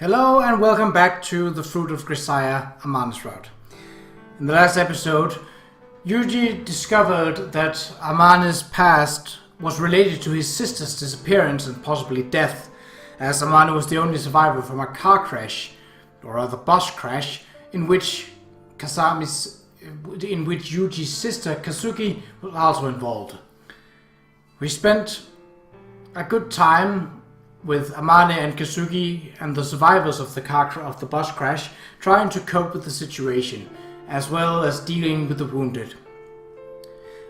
Hello and welcome back to the Fruit of Grisaia, Amane's route. In the last episode, Yuji discovered that Amane's past was related to his sister's disappearance and possibly death, as Amane was the only survivor from a car crash, or rather bus crash, in which Yuji's sister Kazuki was also involved. We spent a good time with Amane and Kazuki and the survivors of the bus crash trying to cope with the situation, as well as dealing with the wounded.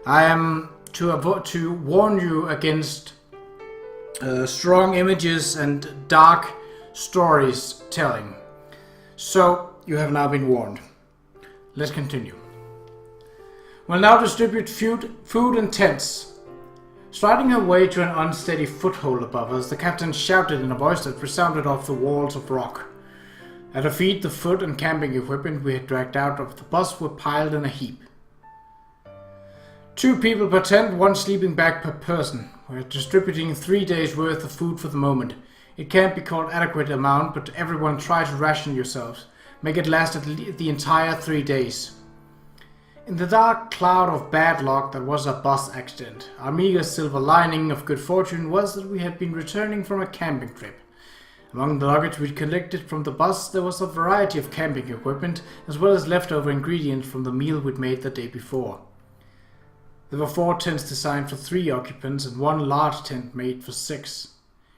I am to warn you against strong images and dark stories telling. So, you have now been warned. Let's continue. We'll now distribute food and tents. Striding her way to an unsteady foothold above us, the captain shouted in a voice that resounded off the walls of rock. At her feet, the food and camping equipment we had dragged out of the bus were piled in a heap. 2 people per tent, 1 sleeping bag per person. We're distributing 3 days' worth of food for the moment. It can't be called adequate amount, but everyone try to ration yourselves. Make it last the entire 3 days. In the dark cloud of bad luck that was a bus accident, our meager silver lining of good fortune was that we had been returning from a camping trip. Among the luggage we'd collected from the bus, there was a variety of camping equipment, as well as leftover ingredients from the meal we'd made the day before. There were 4 tents designed for 3 occupants and 1 large tent made for 6.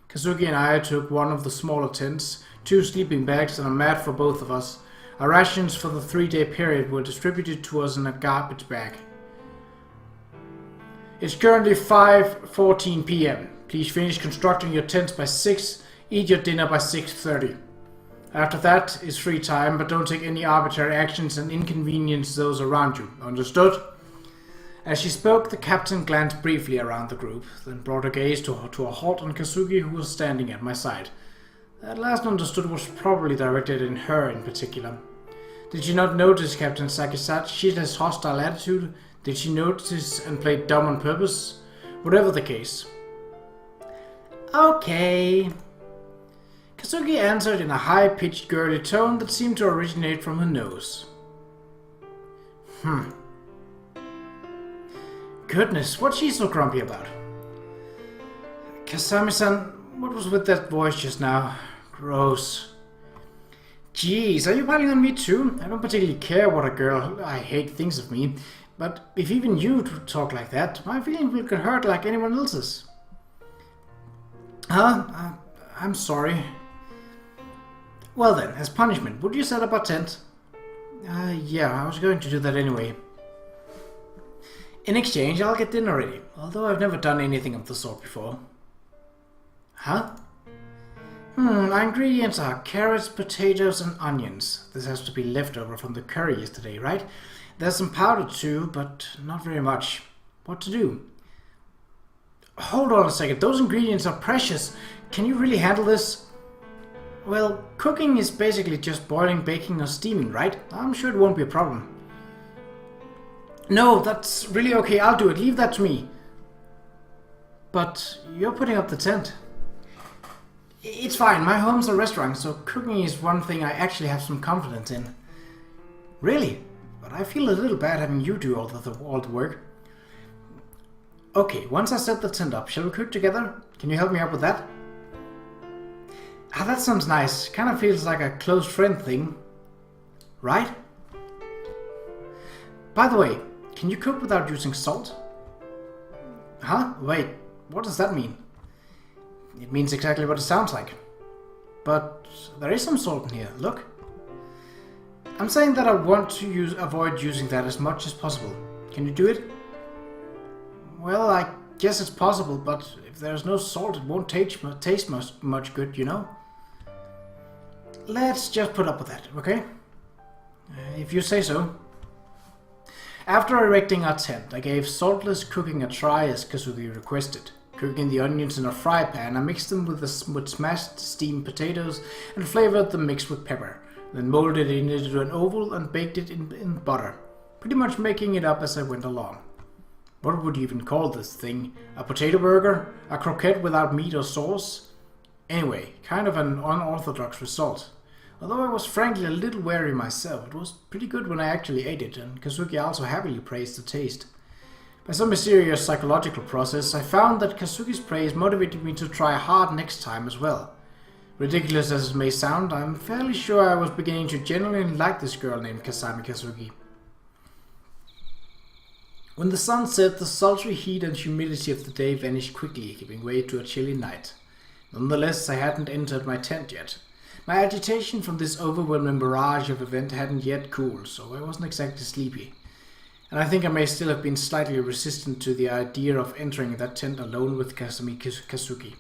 Kazuki and I took one of the smaller tents, 2 sleeping bags and a mat for both of us. Our rations for the 3-day period were distributed to us in a garbage bag. It's currently 5:14 p.m. Please finish constructing your tents by 6, eat your dinner by 6:30. After that is free time, but don't take any arbitrary actions and inconvenience those around you. Understood? As she spoke, the captain glanced briefly around the group, then brought her gaze to a halt on Kazuki, who was standing at my side. That last understood was probably directed in her in particular. Did she not notice Captain Sakishi's hostile attitude? Did she notice and play dumb on purpose? Whatever the case. Okay. Kazuki answered in a high-pitched girly tone that seemed to originate from her nose. Goodness, what's she so grumpy about? Kazami-san, what was with that voice just now? Gross. Jeez, are you piling on me too? I don't particularly care what a girl I hate thinks of me, but if even you talk like that, my feelings will get hurt like anyone else's. I'm sorry. Well then, as punishment, would you set up a tent? Yeah, I was going to do that anyway. In exchange, I'll get dinner ready, although I've never done anything of the sort before. Huh? Our ingredients are carrots, potatoes, and onions. This has to be leftover from the curry yesterday, right? There's some powder too, but not very much. What to do? Hold on a second, those ingredients are precious. Can you really handle this? Well, cooking is basically just boiling, baking, or steaming, right? I'm sure it won't be a problem. No, that's really okay, I'll do it. Leave that to me. But you're putting up the tent. It's fine, my home's a restaurant, so cooking is one thing I actually have some confidence in. Really? But I feel a little bad having you do all the work. Okay, once I set the tent up, shall we cook together? Can you help me out with that? That sounds nice. Kind of feels like a close friend thing. Right? By the way, can you cook without using salt? Huh? Wait, what does that mean? It means exactly what it sounds like. But there is some salt in here, look. I'm saying that I want to avoid using that as much as possible. Can you do it? Well, I guess it's possible, but if there's no salt, it won't taste much good, you know? Let's just put up with that, okay? If you say so. After erecting our tent, I gave saltless cooking a try as Kazuki requested. Cooking the onions in a fry pan, I mixed them with smashed steamed potatoes and flavored the mix with pepper. Then molded it into an oval and baked it in butter, pretty much making it up as I went along. What would you even call this thing? A potato burger? A croquette without meat or sauce? Anyway, kind of an unorthodox result. Although I was frankly a little wary myself, it was pretty good when I actually ate it, and Kazuki also happily praised the taste. By some mysterious psychological process, I found that Kazuki's praise motivated me to try hard next time as well. Ridiculous as it may sound, I'm fairly sure I was beginning to genuinely like this girl named Kazami Kazuki. When the sun set, the sultry heat and humidity of the day vanished quickly, giving way to a chilly night. Nonetheless, I hadn't entered my tent yet. My agitation from this overwhelming barrage of event hadn't yet cooled, so I wasn't exactly sleepy. And I think I may still have been slightly resistant to the idea of entering that tent alone with Kazami Kazuki.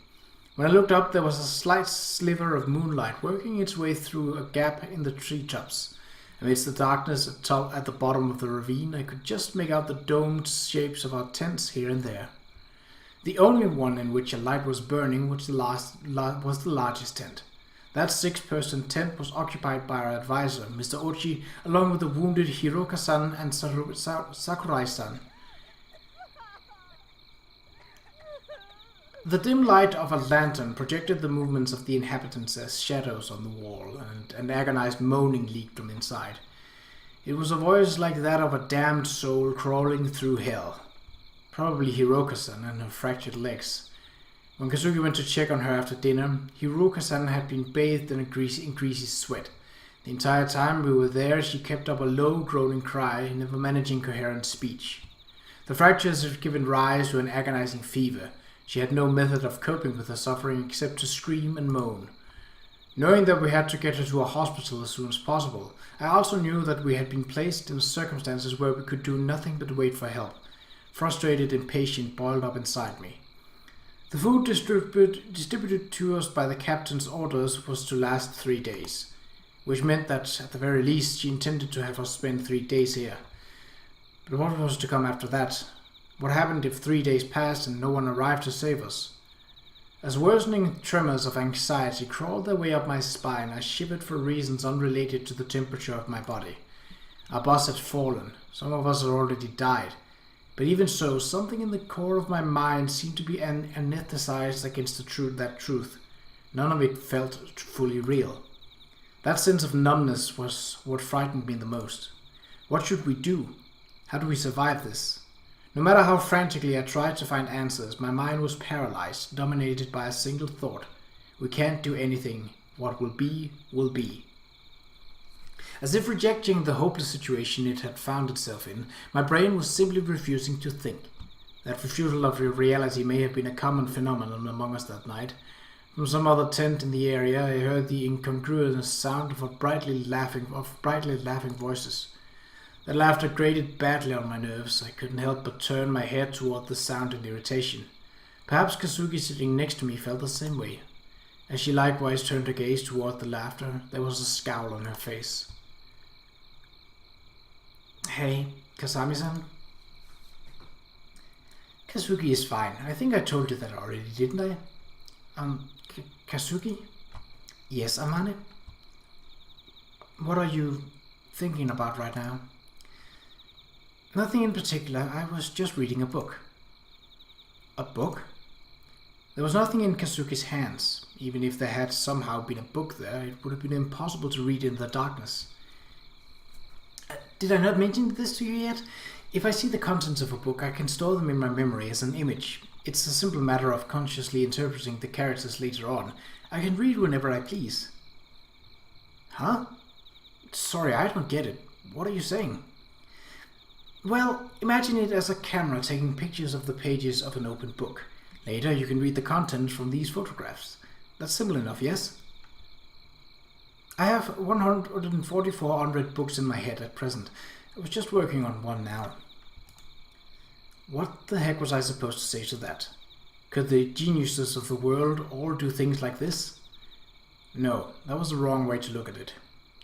When I looked up, there was a slight sliver of moonlight working its way through a gap in the treetops. Amidst the darkness at the bottom of the ravine, I could just make out the domed shapes of our tents here and there. The only one in which a light was burning was the largest tent. That 6-person tent was occupied by our advisor, Mr. Ochi, along with the wounded Hiroka-san and Sakurai-san. The dim light of a lantern projected the movements of the inhabitants as shadows on the wall, and an agonized moaning leaked from inside. It was a voice like that of a damned soul crawling through hell. Probably Hiroka-san and her fractured legs. When Kazuki went to check on her after dinner, Hiroka-san had been bathed in greasy sweat. The entire time we were there, she kept up a low, groaning cry, never managing coherent speech. The fractures had given rise to an agonizing fever. She had no method of coping with her suffering except to scream and moan. Knowing that we had to get her to a hospital as soon as possible, I also knew that we had been placed in circumstances where we could do nothing but wait for help. Frustrated impatience boiled up inside me. The food distributed to us by the captain's orders was to last 3 days, which meant that, at the very least, she intended to have us spend 3 days here. But what was to come after that? What happened if 3 days passed and no one arrived to save us? As worsening tremors of anxiety crawled their way up my spine, I shivered for reasons unrelated to the temperature of my body. Our boss had fallen. Some of us had already died. But even so, something in the core of my mind seemed to be anesthetized against that truth. None of it felt fully real. That sense of numbness was what frightened me the most. What should we do? How do we survive this? No matter how frantically I tried to find answers, my mind was paralyzed, dominated by a single thought. We can't do anything. What will be, will be. As if rejecting the hopeless situation it had found itself in, my brain was simply refusing to think. That refusal of reality may have been a common phenomenon among us that night. From some other tent in the area, I heard the incongruous sound of brightly laughing voices. The laughter grated badly on my nerves. I couldn't help but turn my head toward the sound in irritation. Perhaps Kazuki sitting next to me felt the same way. As she likewise turned her gaze toward the laughter, there was a scowl on her face. Hey, Kazami-san? Kazuki is fine. I think I told you that already, didn't I? Kazuki? Yes, Amane? What are you thinking about right now? Nothing in particular. I was just reading a book. A book? There was nothing in Kazuki's hands. Even if there had somehow been a book there, it would have been impossible to read in the darkness. Did I not mention this to you yet? If I see the contents of a book, I can store them in my memory as an image. It's a simple matter of consciously interpreting the characters later on. I can read whenever I please. Huh? Sorry, I don't get it. What are you saying? Well, imagine it as a camera taking pictures of the pages of an open book. Later, you can read the content from these photographs. That's simple enough, yes? I have 144 unread books in my head at present. I was just working on one now. What the heck was I supposed to say to that? Could the geniuses of the world all do things like this? No, that was the wrong way to look at it.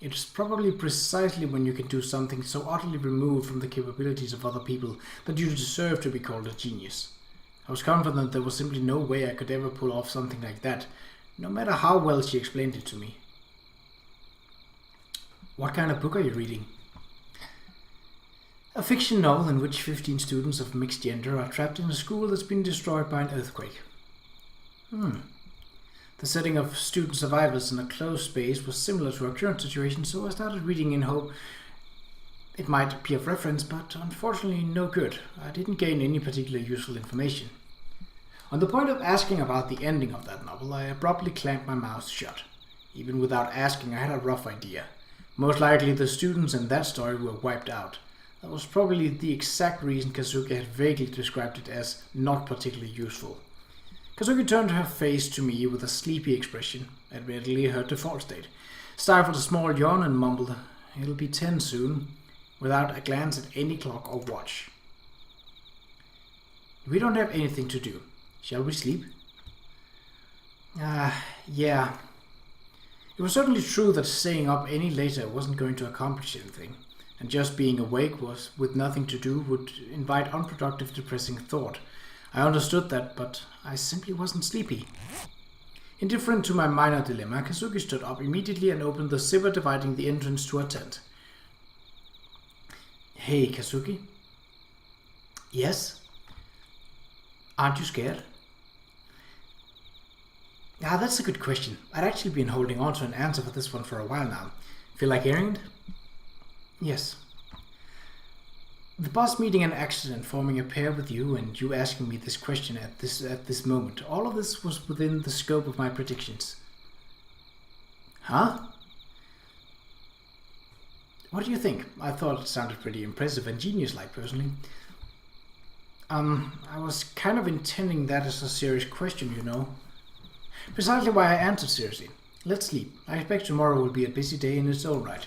It's probably precisely when you can do something so utterly removed from the capabilities of other people that you deserve to be called a genius. I was confident there was simply no way I could ever pull off something like that, no matter how well she explained it to me. What kind of book are you reading? A fiction novel in which 15 students of mixed gender are trapped in a school that's been destroyed by an earthquake. The The setting of student survivors in a closed space was similar to our current situation, so I started reading in hope it might be of reference, but unfortunately no good. I didn't gain any particular useful information. On the point of asking about the ending of that novel, I abruptly clamped my mouth shut. Even without asking, I had a rough idea. Most likely the students in that story were wiped out. That was probably the exact reason Kazuki had vaguely described it as not particularly useful. Kazuki turned her face to me with a sleepy expression, admittedly her default state, stifled a small yawn and mumbled, "It'll be 10 soon," without a glance at any clock or watch. "We don't have anything to do. Shall we sleep?" Yeah. It was certainly true that staying up any later wasn't going to accomplish anything, and just being awake with nothing to do would invite unproductive, depressing thought. I understood that, but I simply wasn't sleepy. Indifferent to my minor dilemma, Kazuki stood up immediately and opened the zipper dividing the entrance to her tent. "Hey, Kazuki." "Yes?" "Aren't you scared?" That's a good question. I'd actually been holding on to an answer for this one for a while now. Feel like hearing it? "Yes." "The boss meeting an accident, forming a pair with you, and you asking me this question at this moment. All of this was within the scope of my predictions." "Huh? What do you think?" I thought it sounded pretty impressive and genius-like, personally. I was kind of intending that as a serious question, you know. Precisely why I answered seriously. Let's sleep. I expect tomorrow will be a busy day in its own right.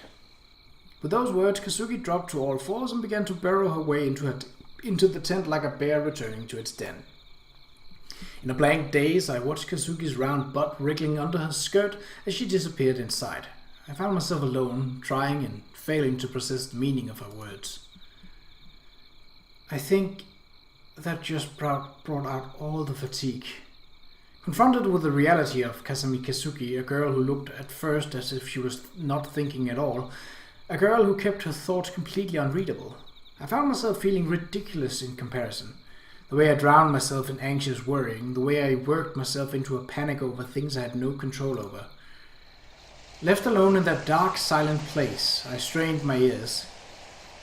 With those words, Kazuki dropped to all fours and began to burrow her way into the tent like a bear returning to its den. In a blank daze, I watched Kazuki's round butt wriggling under her skirt as she disappeared inside. I found myself alone, trying and failing to process the meaning of her words. I think that just brought out all the fatigue. Confronted with the reality of Kazami Kazuki, a girl who looked at first as if she was not thinking at all, a girl who kept her thoughts completely unreadable, I found myself feeling ridiculous in comparison. The way I drowned myself in anxious worrying, the way I worked myself into a panic over things I had no control over. Left alone in that dark, silent place, I strained my ears.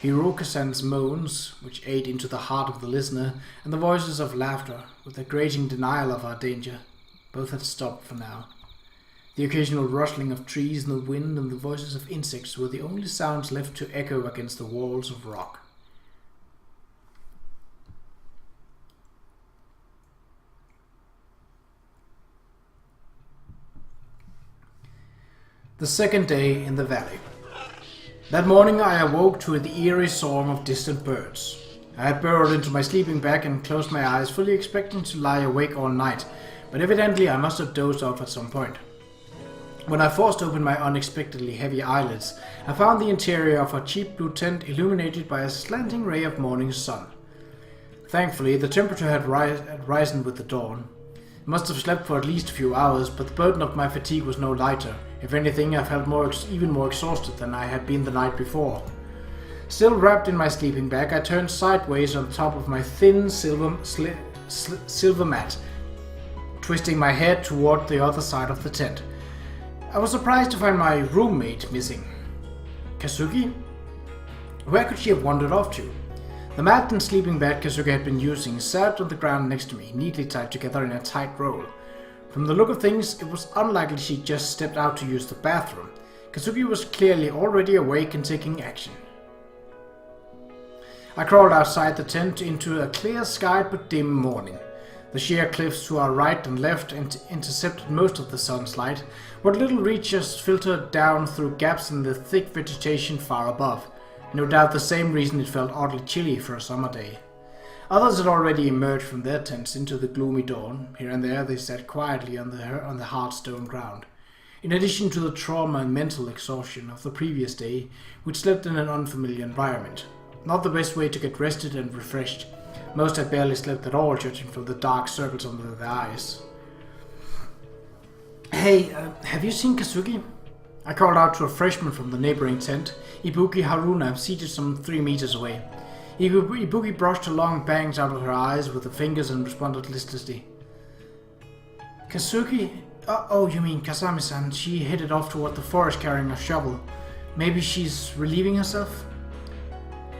Hiroka-san's moans, which ate into the heart of the listener, and the voices of laughter, with a grating denial of our danger, both had stopped for now. The occasional rustling of trees in the wind and the voices of insects were the only sounds left to echo against the walls of rock. The second day in the valley. That morning I awoke to the eerie song of distant birds. I had burrowed into my sleeping bag and closed my eyes, fully expecting to lie awake all night, but evidently I must have dozed off at some point. When I forced open my unexpectedly heavy eyelids, I found the interior of a cheap blue tent illuminated by a slanting ray of morning sun. Thankfully, the temperature had risen with the dawn. I must have slept for at least a few hours, but the burden of my fatigue was no lighter. If anything, I felt even more exhausted than I had been the night before. Still wrapped in my sleeping bag, I turned sideways on top of my thin silver mat, twisting my head toward the other side of the tent. I was surprised to find my roommate missing. Kazuki? Where could she have wandered off to? The mat and sleeping bag Kazuki had been using sat on the ground next to me, neatly tied together in a tight roll. From the look of things, it was unlikely she'd just stepped out to use the bathroom. Kazuki was clearly already awake and taking action. I crawled outside the tent into a clear-skied but dim morning. The sheer cliffs to our right and left intercepted most of the sun's light. What little reaches filtered down through gaps in the thick vegetation far above. No doubt the same reason it felt oddly chilly for a summer day. Others had already emerged from their tents into the gloomy dawn. Here and there they sat quietly on the hard stone ground. In addition to the trauma and mental exhaustion of the previous day, we'd slept in an unfamiliar environment. Not the best way to get rested and refreshed. Most had barely slept at all, judging from the dark circles under their eyes. Hey, have you seen Kazuki? I called out to a freshman from the neighboring tent, Ibuki Haruna, seated some 3 meters away. Ibuki brushed her long bangs out of her eyes with her fingers and responded listlessly. Kazuki Oh, you mean Kazami-san. She headed off toward the forest carrying a shovel. Maybe she's relieving herself?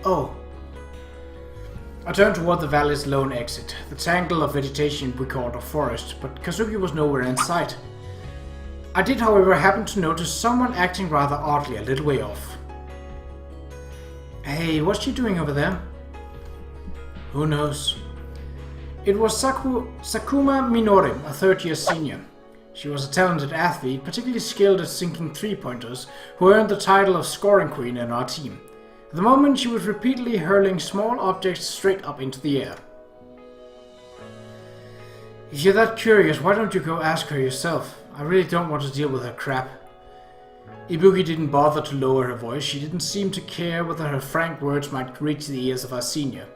Oh. I turned toward the valley's lone exit, the tangle of vegetation we called a forest, but Kazuki was nowhere in sight. I did, however, happen to notice someone acting rather oddly a little way off. Hey, what's she doing over there? Who knows? It was Sakuma Minori, a third-year senior. She was a talented athlete, particularly skilled at sinking three-pointers, who earned the title of scoring queen in our team. At the moment, she was repeatedly hurling small objects straight up into the air. If you're that curious, why don't you go ask her yourself? I really don't want to deal with her crap. Ibuki didn't bother to lower her voice. She didn't seem to care whether her frank words might reach the ears of our senior.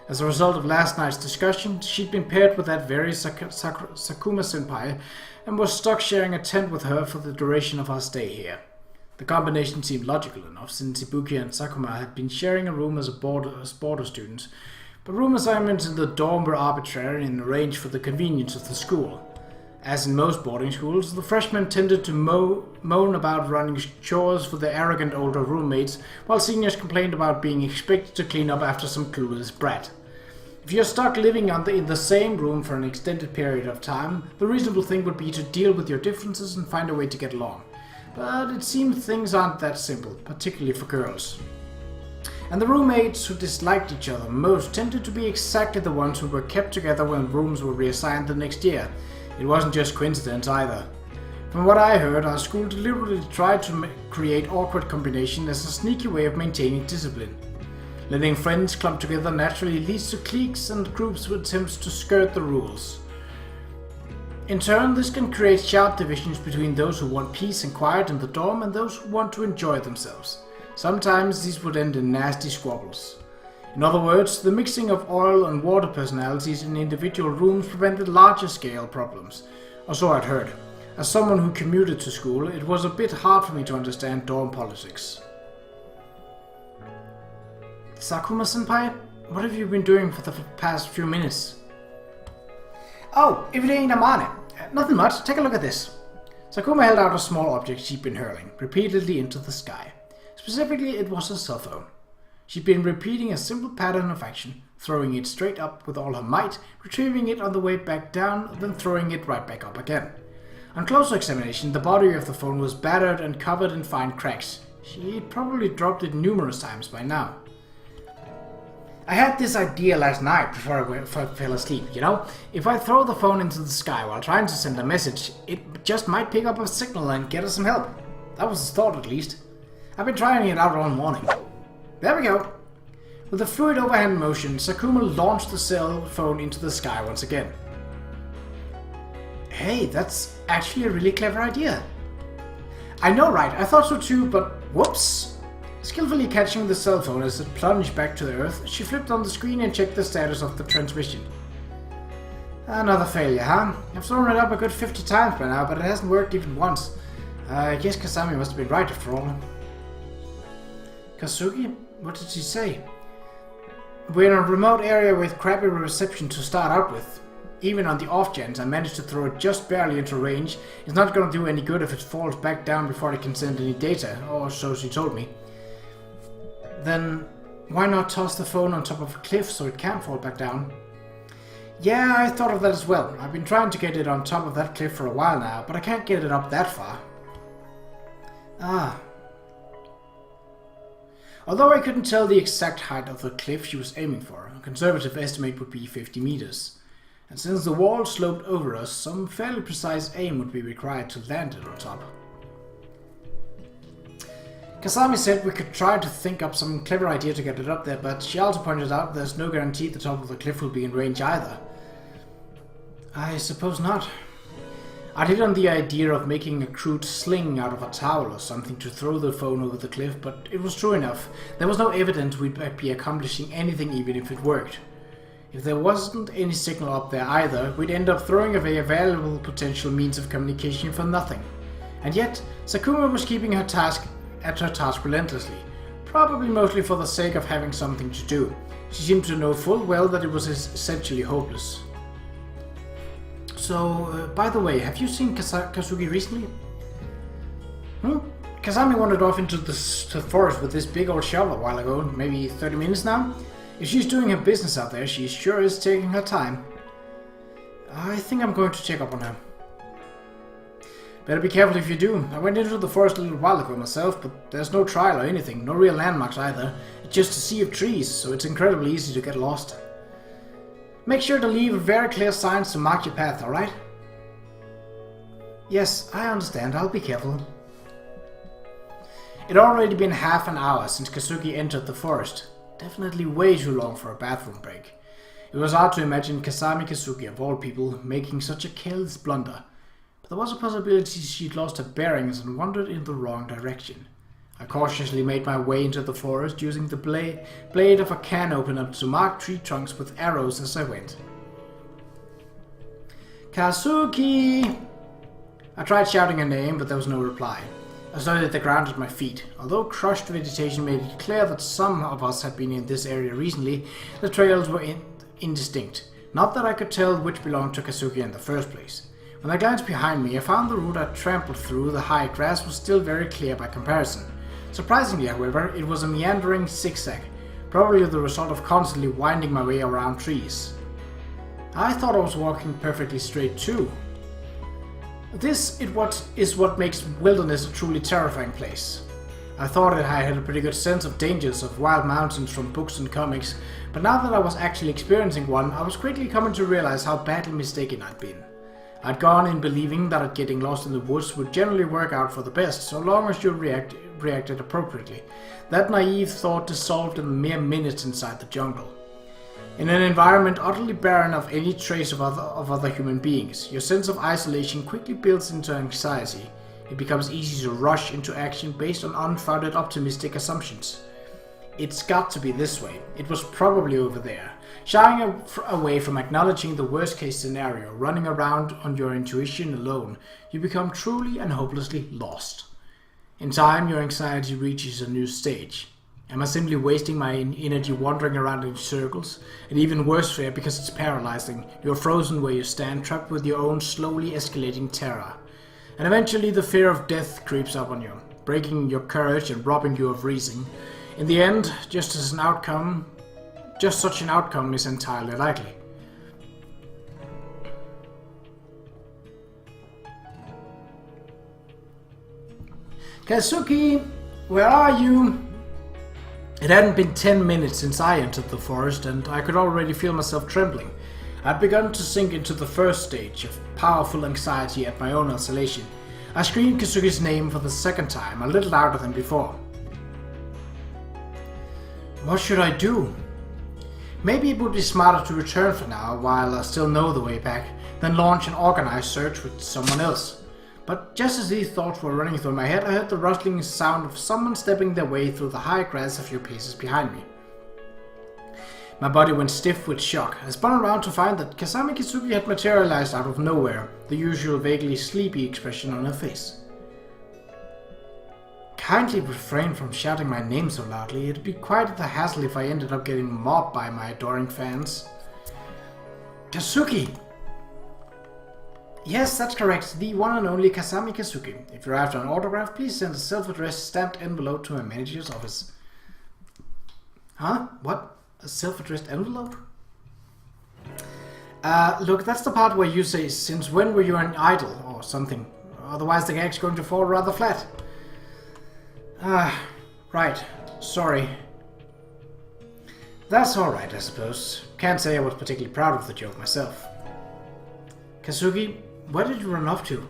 As a result of last night's discussion, she'd been paired with that very Sakuma-senpai and was stuck sharing a tent with her for the duration of our stay here. The combination seemed logical enough, since Ibuki and Sakuma had been sharing a room as border students, but room assignments in the dorm were arbitrary and arranged for the convenience of the school. As in most boarding schools, the freshmen tended to moan about running chores for their arrogant older roommates, while seniors complained about being expected to clean up after some clueless brat. If you're stuck living in the same room for an extended period of time, the reasonable thing would be to deal with your differences and find a way to get along. But it seems things aren't that simple, particularly for girls. And the roommates who disliked each other most tended to be exactly the ones who were kept together when rooms were reassigned the next year. It wasn't just coincidence either. From what I heard, our school deliberately tried to create awkward combination as a sneaky way of maintaining discipline. Letting friends clump together naturally leads to cliques and groups who attempt to skirt the rules. In turn, this can create sharp divisions between those who want peace and quiet in the dorm and those who want to enjoy themselves. Sometimes these would end in nasty squabbles. In other words, the mixing of oil and water personalities in individual rooms prevented larger scale problems. Or so I'd heard. As someone who commuted to school, it was a bit hard for me to understand dorm politics. Sakuma-senpai, what have you been doing for the past few minutes? Oh, if it ain't Amane. Nothing much, take a look at this. Sakuma held out a small object she'd been hurling, repeatedly into the sky. Specifically, it was a cell phone. She'd been repeating a simple pattern of action, throwing it straight up with all her might, retrieving it on the way back down, then throwing it right back up again. On closer examination, the body of the phone was battered and covered in fine cracks. She'd probably dropped it numerous times by now. I had this idea last night before I fell asleep, you know? If I throw the phone into the sky while trying to send a message, it just might pick up a signal and get us some help. That was the thought, at least. I've been trying it out all morning. There we go. With a fluid overhand motion, Sakuma launched the cell phone into the sky once again. Hey, that's actually a really clever idea. I know, right? I thought so too, but whoops! Skillfully catching the cell phone as it plunged back to the earth, she flipped on the screen and checked the status of the transmission. Another failure, huh? I've thrown it up a good 50 times by now, but it hasn't worked even once. I guess Kazami must have been right after all. Kazuki? What did she say? We're in a remote area with crappy reception to start out with. Even on the off chance I managed to throw it just barely into range, it's not gonna do any good if it falls back down before it can send any data, or so she told me. Then why not toss the phone on top of a cliff so it can't fall back down? Yeah, I thought of that as well. I've been trying to get it on top of that cliff for a while now, but I can't get it up that far. Although I couldn't tell the exact height of the cliff she was aiming for, a conservative estimate would be 50 meters. And since the wall sloped over us, some fairly precise aim would be required to land it on top. Kazami said we could try to think up some clever idea to get it up there, but she also pointed out there's no guarantee the top of the cliff will be in range either. I suppose not. I hit on the idea of making a crude sling out of a towel or something to throw the phone over the cliff, but it was true enough. There was no evidence we'd be accomplishing anything even if it worked. If there wasn't any signal up there either, we'd end up throwing away a valuable potential means of communication for nothing. And yet, Sakuma was keeping her task relentlessly, probably mostly for the sake of having something to do. She seemed to know full well that it was essentially hopeless. So, by the way, have you seen Kazuki recently? Kazami wandered off into the forest with this big old shovel a while ago, maybe 30 minutes now. If she's doing her business out there, she sure is taking her time. I think I'm going to check up on her. Better be careful if you do. I went into the forest a little while ago myself, but there's no trail or anything, no real landmarks either. It's just a sea of trees, so it's incredibly easy to get lost. Make sure to leave very clear signs to mark your path, alright? Yes, I understand. I'll be careful. It had already been half an hour since Kazuki entered the forest. Definitely way too long for a bathroom break. It was hard to imagine Kazuki of all people making such a careless blunder. But there was a possibility she'd lost her bearings and wandered in the wrong direction. I cautiously made my way into the forest using the blade of a can opener to mark tree trunks with arrows as I went. Kazuki! I tried shouting her name, but there was no reply. I studied the ground at my feet. Although crushed vegetation made it clear that some of us had been in this area recently, the trails were indistinct. Not that I could tell which belonged to Kazuki in the first place. When I glanced behind me, I found the route I trampled through the high grass was still very clear by comparison. Surprisingly, however, it was a meandering zigzag, probably the result of constantly winding my way around trees. I thought I was walking perfectly straight too. This is what makes wilderness a truly terrifying place. I thought that I had a pretty good sense of dangers of wild mountains from books and comics, but now that I was actually experiencing one, I was quickly coming to realize how badly mistaken I'd been. I'd gone in believing that getting lost in the woods would generally work out for the best, so long as you reacted appropriately. That naive thought dissolved in mere minutes inside the jungle. In an environment utterly barren of any trace of other human beings, your sense of isolation quickly builds into anxiety. It becomes easy to rush into action based on unfounded optimistic assumptions. It's got to be this way. It was probably over there. Shying away from acknowledging the worst-case scenario, running around on your intuition alone, you become truly and hopelessly lost. In time, your anxiety reaches a new stage. Am I simply wasting my energy wandering around in circles? And even worse fear because it's paralyzing. You're frozen where you stand, trapped with your own slowly escalating terror. And eventually the fear of death creeps up on you, breaking your courage and robbing you of reason. In the end, just such an outcome is entirely likely. Kazuki, where are you? It hadn't been 10 minutes since I entered the forest, and I could already feel myself trembling. I'd begun to sink into the first stage of powerful anxiety at my own isolation. I screamed Kazuki's name for the second time, a little louder than before. What should I do? Maybe it would be smarter to return for now, while I still know the way back, than launch an organized search with someone else. But just as these thoughts were running through my head, I heard the rustling sound of someone stepping their way through the high grass a few paces behind me. My body went stiff with shock. I spun around to find that Kazuki had materialized out of nowhere, the usual vaguely sleepy expression on her face. Kindly refrain from shouting my name so loudly. It'd be quite the hassle if I ended up getting mobbed by my adoring fans. Kazuki! Yes, that's correct. The one and only Kazami Kazuki. If you're after an autograph, please send a self-addressed stamped envelope to my manager's office. Huh? What? A self-addressed envelope? Look, that's the part where you say, since when were you an idol, or something. Otherwise the gag's going to fall rather flat. Right. Sorry. That's alright, I suppose. Can't say I was particularly proud of the joke myself. Kazuki, where did you run off to?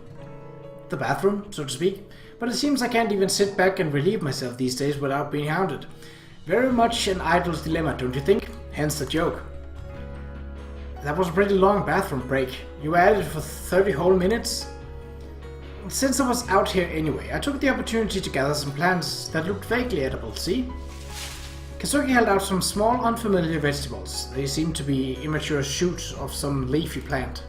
The bathroom, so to speak. But it seems I can't even sit back and relieve myself these days without being hounded. Very much an idol's dilemma, don't you think? Hence the joke. That was a pretty long bathroom break. You were at it for 30 whole minutes? Since I was out here anyway, I took the opportunity to gather some plants that looked vaguely edible, see? Kazuki held out some small, unfamiliar vegetables. They seemed to be immature shoots of some leafy plant.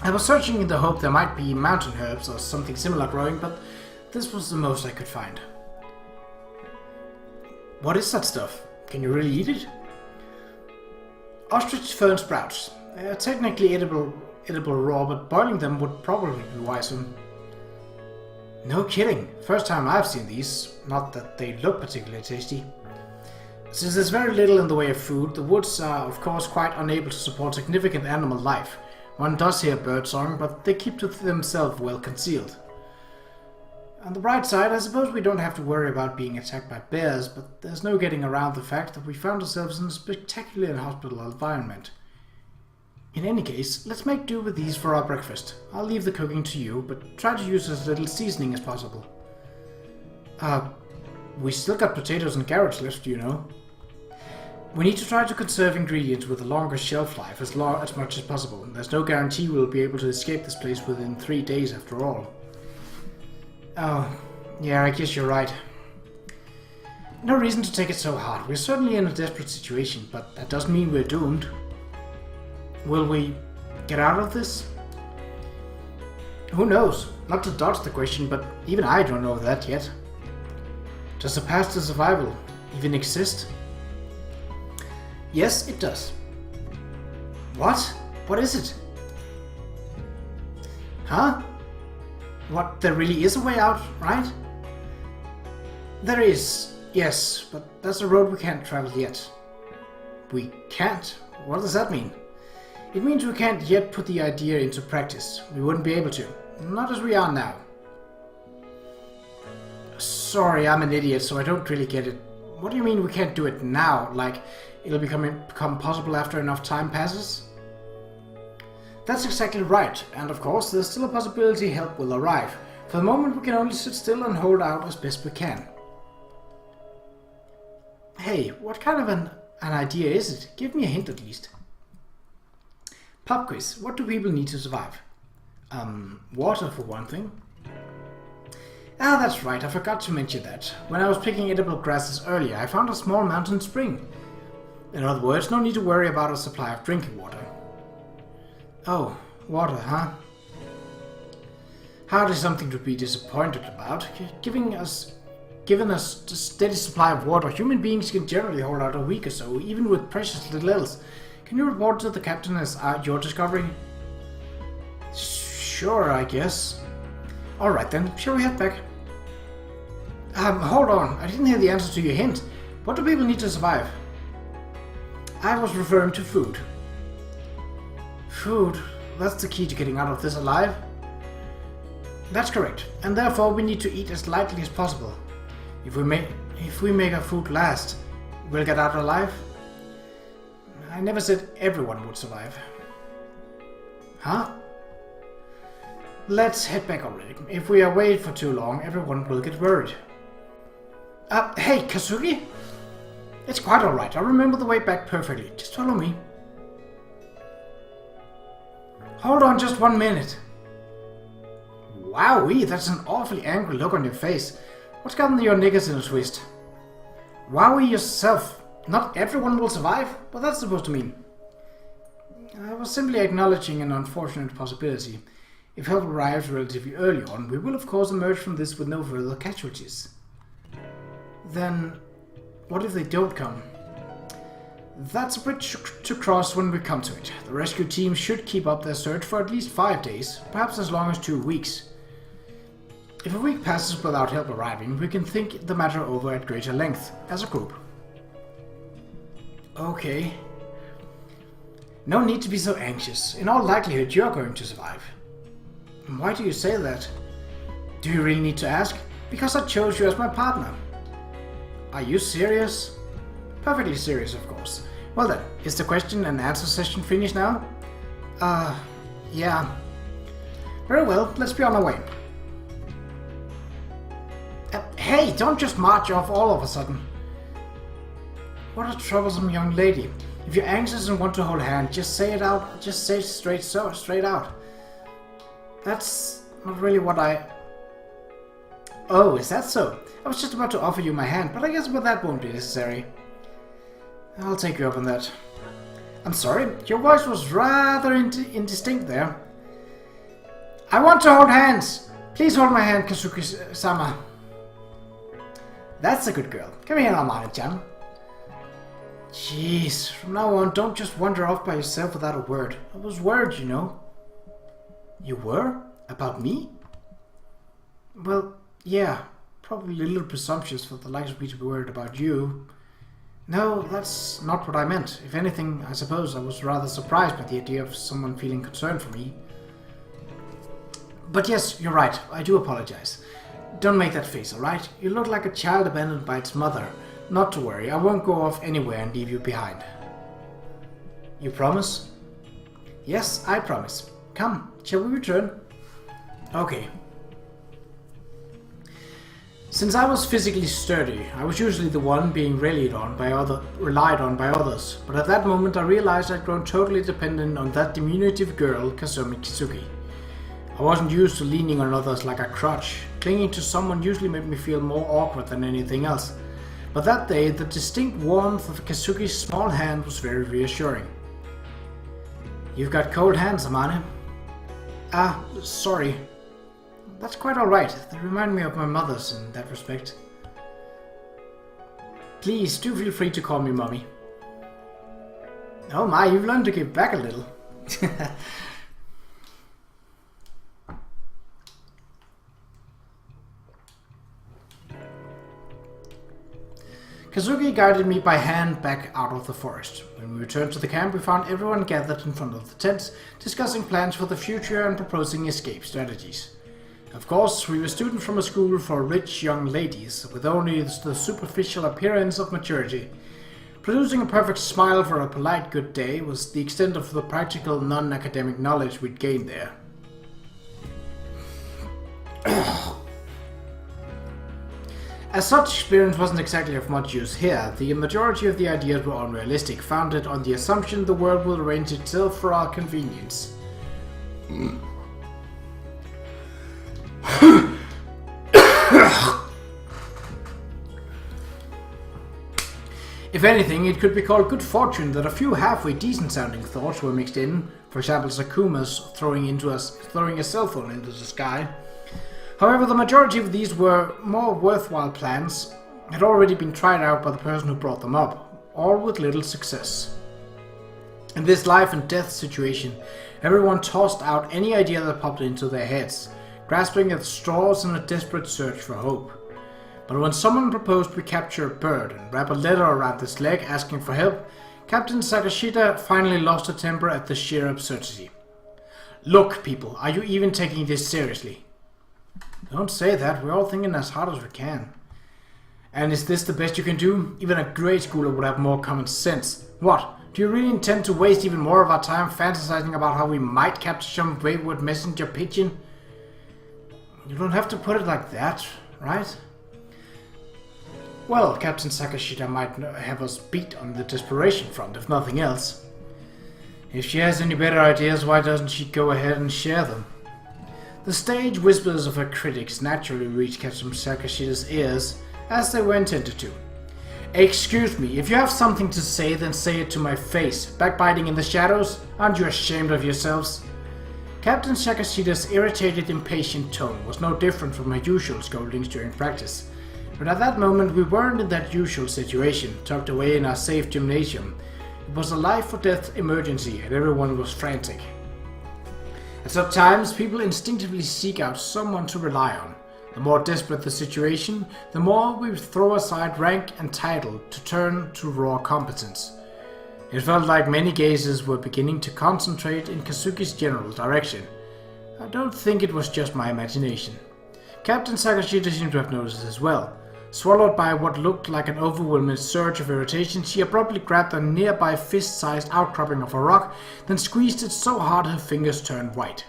I was searching in the hope there might be mountain herbs or something similar growing, but this was the most I could find. What is that stuff? Can you really eat it? Ostrich fern sprouts. Technically edible raw, but boiling them would probably be wiser. No kidding. First time I've seen these. Not that they look particularly tasty. Since there's very little in the way of food, the woods are of course quite unable to support significant animal life. One does hear birdsong, but they keep to themselves well concealed. On the bright side, I suppose we don't have to worry about being attacked by bears, but there's no getting around the fact that we found ourselves in a spectacularly inhospitable environment. In any case, let's make do with these for our breakfast. I'll leave the cooking to you, but try to use as little seasoning as possible. We still got potatoes and carrots left, you know. We need to try to conserve ingredients with a longer shelf life as much as possible. There's no guarantee we'll be able to escape this place within 3 days after all. Oh, yeah, I guess you're right. No reason to take it so hard. We're certainly in a desperate situation, but that doesn't mean we're doomed. Will we get out of this? Who knows? Not to dodge the question, but even I don't know that yet. Does a path to survival even exist? Yes, it does. What? What is it? Huh? What, there really is a way out, right? There is, yes, but that's a road we can't travel yet. We can't? What does that mean? It means we can't yet put the idea into practice. We wouldn't be able to. Not as we are now. Sorry, I'm an idiot, so I don't really get it. What do you mean we can't do it now? Like, it'll become possible after enough time passes? That's exactly right, and of course there's still a possibility help will arrive. For the moment we can only sit still and hold out as best we can. Hey, what kind of an idea is it? Give me a hint at least. Pub quiz. What do people need to survive? Water for one thing. Ah, that's right, I forgot to mention that. When I was picking edible grasses earlier, I found a small mountain spring. In other words, no need to worry about a supply of drinking water. Oh, water, huh? Hardly something to be disappointed about. Given us a steady supply of water, human beings can generally hold out a week or so, even with precious little else. Can you report to the captain as your discovery? Sure, I guess. Alright then, shall we head back? Hold on, I didn't hear the answer to your hint. What do people need to survive? I was referring to food. Food? That's the key to getting out of this alive? That's correct, and therefore we need to eat as lightly as possible. If we make our food last, we'll get out alive? I never said everyone would survive. Huh? Let's head back already. If we are away for too long, everyone will get worried. Hey, Kazuki? It's quite alright, I remember the way back perfectly. Just follow me. Hold on just 1 minute. Wowee, that's an awfully angry look on your face. What's gotten your knickers in a twist? Wowee yourself. Not everyone will survive? What that's supposed to mean? I was simply acknowledging an unfortunate possibility. If help arrives relatively early on, we will of course emerge from this with no further casualties. Then, what if they don't come? That's a bridge to cross when we come to it. The rescue team should keep up their search for at least 5 days, perhaps as long as 2 weeks. If a week passes without help arriving, we can think the matter over at greater length, as a group. Okay. No need to be so anxious. In all likelihood, you're going to survive. Why do you say that? Do you really need to ask? Because I chose you as my partner. Are you serious? Perfectly serious, of course. Well then, is the question and answer session finished now? Yeah. Very well, let's be on our way. Hey, don't just march off all of a sudden. What a troublesome young lady. If you're anxious and want to hold a hand, just say it out. Just say it straight out. That's not really what I... Oh, is that so? I was just about to offer you my hand, but I guess that won't be necessary. I'll take you up on that. I'm sorry, your voice was rather indistinct there. I want to hold hands! Please hold my hand, Kazuki-sama. That's a good girl. Come here, Amane-chan. Jeez, from now on, don't just wander off by yourself without a word. I was worried, you know. You were? About me? Well, yeah, probably a little presumptuous for the likes of me to be worried about you. No, that's not what I meant. If anything, I suppose I was rather surprised by the idea of someone feeling concerned for me. But yes, you're right, I do apologize. Don't make that face, alright? You look like a child abandoned by its mother. Not to worry, I won't go off anywhere and leave you behind. You promise? Yes, I promise. Come, shall we return? Okay. Since I was physically sturdy, I was usually the one being relied on by others, but at that moment I realized I'd grown totally dependent on that diminutive girl, Kazuki. I wasn't used to leaning on others like a crutch. Clinging to someone usually made me feel more awkward than anything else. But that day, the distinct warmth of Kazuki's small hand was very reassuring. You've got cold hands, Amane. Ah, sorry. That's quite alright. They remind me of my mother's in that respect. Please, do feel free to call me Mommy. Oh my, you've learned to give back a little. Kazuki guided me by hand back out of the forest. When we returned to the camp, we found everyone gathered in front of the tents, discussing plans for the future and proposing escape strategies. Of course, we were students from a school for rich young ladies, with only the superficial appearance of maturity. Producing a perfect smile for a polite good day was the extent of the practical, non-academic knowledge we'd gained there. As such experience wasn't exactly of much use here, the majority of the ideas were unrealistic, founded on the assumption the world will arrange itself for our convenience. If anything, it could be called good fortune that a few halfway decent-sounding thoughts were mixed in, for example Sakuma's throwing a cell phone into the sky. However, the majority of these were more worthwhile plans, had already been tried out by the person who brought them up, all with little success. In this life and death situation, everyone tossed out any idea that popped into their heads, grasping at straws in a desperate search for hope. But when someone proposed we capture a bird and wrap a letter around its leg asking for help, Captain Sakashita finally lost her temper at the sheer absurdity. Look, people, are you even taking this seriously? Don't say that, we're all thinking as hard as we can. And is this the best you can do? Even a grade schooler would have more common sense. What? Do you really intend to waste even more of our time fantasizing about how we might capture some wayward messenger pigeon? You don't have to put it like that, right? Well, Captain Sakashita might have us beat on the desperation front, if nothing else. If she has any better ideas, why doesn't she go ahead and share them? The stage whispers of her critics naturally reached Captain Sakashita's ears, as they were intended to. Excuse me, if you have something to say, then say it to my face. Backbiting in the shadows? Aren't you ashamed of yourselves? Captain Sakashita's irritated, impatient tone was no different from her usual scoldings during practice. But at that moment we weren't in that usual situation, tucked away in our safe gymnasium. It was a life-or-death emergency, and everyone was frantic. At such times, people instinctively seek out someone to rely on. The more desperate the situation, the more we throw aside rank and title to turn to raw competence. It felt like many gazes were beginning to concentrate in Kazuki's general direction. I don't think it was just my imagination. Captain Sakashita seemed to have noticed as well. Swallowed by what looked like an overwhelming surge of irritation, she abruptly grabbed a nearby fist-sized outcropping of a rock, then squeezed it so hard her fingers turned white.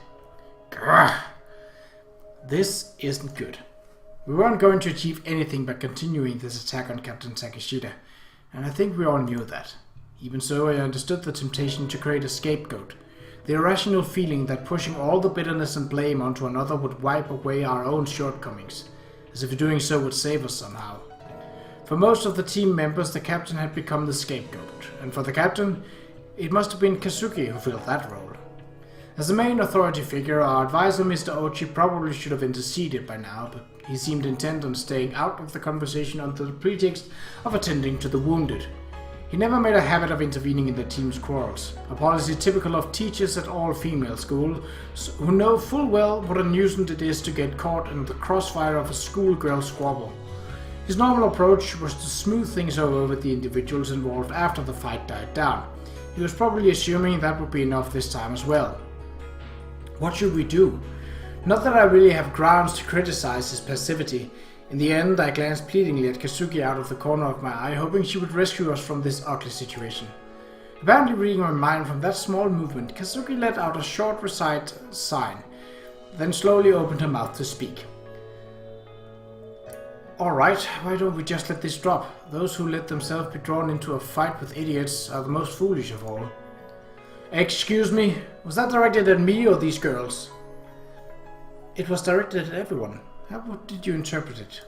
Grr. This isn't good. We weren't going to achieve anything by continuing this attack on Captain Sakashita, and I think we all knew that. Even so, I understood the temptation to create a scapegoat, the irrational feeling that pushing all the bitterness and blame onto another would wipe away our own shortcomings, as if doing so would save us somehow. For most of the team members, the captain had become the scapegoat, and for the captain, it must have been Kazuki who filled that role. As the main authority figure, our advisor Mr. Ochi probably should have interceded by now, but he seemed intent on staying out of the conversation under the pretext of attending to the wounded. He never made a habit of intervening in the team's quarrels, a policy typical of teachers at all-female schools who know full well what a nuisance it is to get caught in the crossfire of a schoolgirl squabble. His normal approach was to smooth things over with the individuals involved after the fight died down. He was probably assuming that would be enough this time as well. What should we do? Not that I really have grounds to criticize his passivity. In the end, I glanced pleadingly at Kazuki out of the corner of my eye, hoping she would rescue us from this ugly situation. Apparently reading my mind from that small movement, Kazuki let out a short recite sign, then slowly opened her mouth to speak. Alright, why don't we just let this drop? Those who let themselves be drawn into a fight with idiots are the most foolish of all. Excuse me, was that directed at me or these girls? It was directed at everyone. How did you interpret it?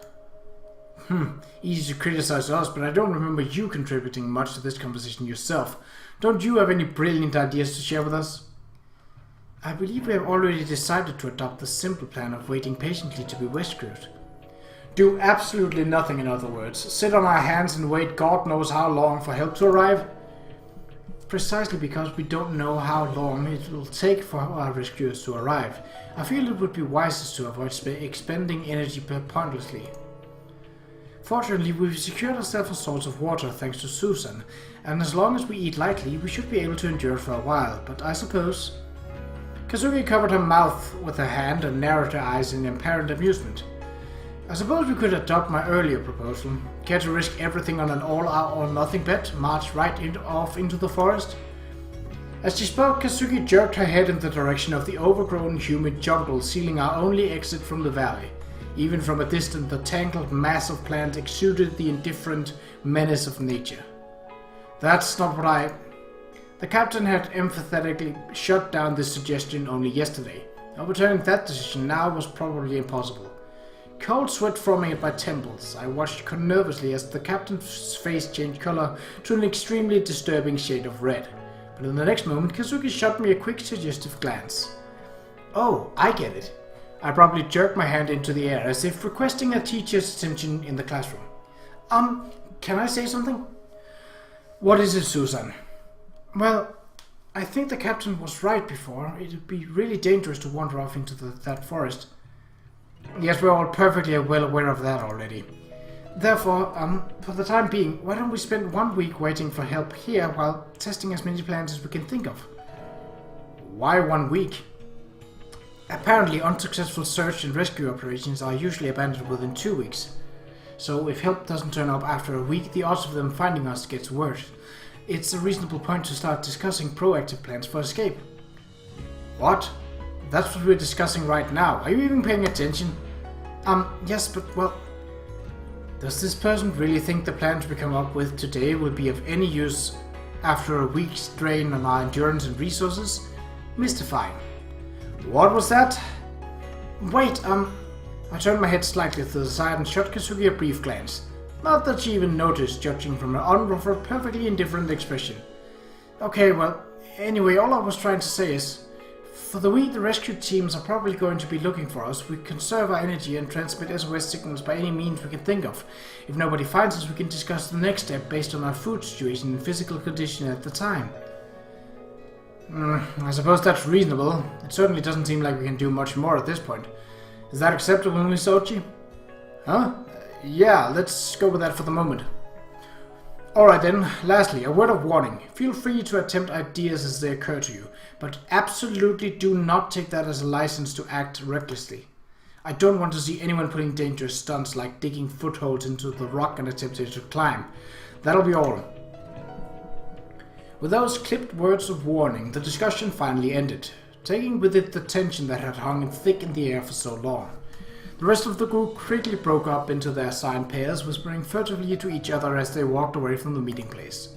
Easy to criticize us, but I don't remember you contributing much to this conversation yourself. Don't you have any brilliant ideas to share with us? I believe we have already decided to adopt the simple plan of waiting patiently to be rescued. Do absolutely nothing, in other words. Sit on our hands and wait God knows how long for help to arrive? Precisely because we don't know how long it will take for our rescuers to arrive. I feel it would be wisest to avoid expending energy pointlessly. Fortunately, we've secured ourselves a source of water thanks to Susan, and as long as we eat lightly, we should be able to endure for a while, but I suppose... Kazuki covered her mouth with her hand and narrowed her eyes in apparent amusement. I suppose we could adopt my earlier proposal. Care to risk everything on an all-out-or-nothing bet, march off into the forest? As she spoke, Kazuki jerked her head in the direction of the overgrown humid jungle sealing our only exit from the valley. Even from a distance, the tangled mass of plants exuded the indifferent menace of nature. That's not what I... The captain had emphatically shut down this suggestion only yesterday. Overturning that decision now was probably impossible. Cold sweat forming at my temples, I watched nervously as the captain's face changed color to an extremely disturbing shade of red. But in the next moment, Kazuki shot me a quick, suggestive glance. Oh, I get it. I probably jerked my hand into the air as if requesting a teacher's attention in the classroom. Can I say something? What is it, Susan? Well, I think the captain was right before. It would be really dangerous to wander off into that forest. Yes, we're all perfectly well aware of that already. Therefore, for the time being, why don't we spend 1 week waiting for help here while testing as many plans as we can think of? Why 1 week? Apparently, unsuccessful search and rescue operations are usually abandoned within 2 weeks. So if help doesn't turn up after a week, the odds of them finding us gets worse. It's a reasonable point to start discussing proactive plans for escape. What? That's what we're discussing right now. Are you even paying attention? Yes, but well... Does this person really think the plans we come up with today will be of any use after a week's drain on our endurance and resources? Mystifying. What was that? Wait, I turned my head slightly to the side and shot Kazuki a brief glance. Not that she even noticed, judging from her unruffled, perfectly indifferent expression. Okay, well, anyway, all I was trying to say is... For the week the rescue teams are probably going to be looking for us, we conserve our energy and transmit SOS signals by any means we can think of. If nobody finds us, we can discuss the next step based on our food situation and physical condition at the time. I suppose that's reasonable. It certainly doesn't seem like we can do much more at this point. Is that acceptable, Misochi? Huh? Yeah, let's go with that for the moment. Alright then, lastly, a word of warning. Feel free to attempt ideas as they occur to you, but absolutely do not take that as a license to act recklessly. I don't want to see anyone putting dangerous stunts like digging footholds into the rock and attempting to climb. That'll be all. With those clipped words of warning, the discussion finally ended, taking with it the tension that had hung thick in the air for so long. The rest of the group quickly broke up into their assigned pairs, whispering furtively to each other as they walked away from the meeting place.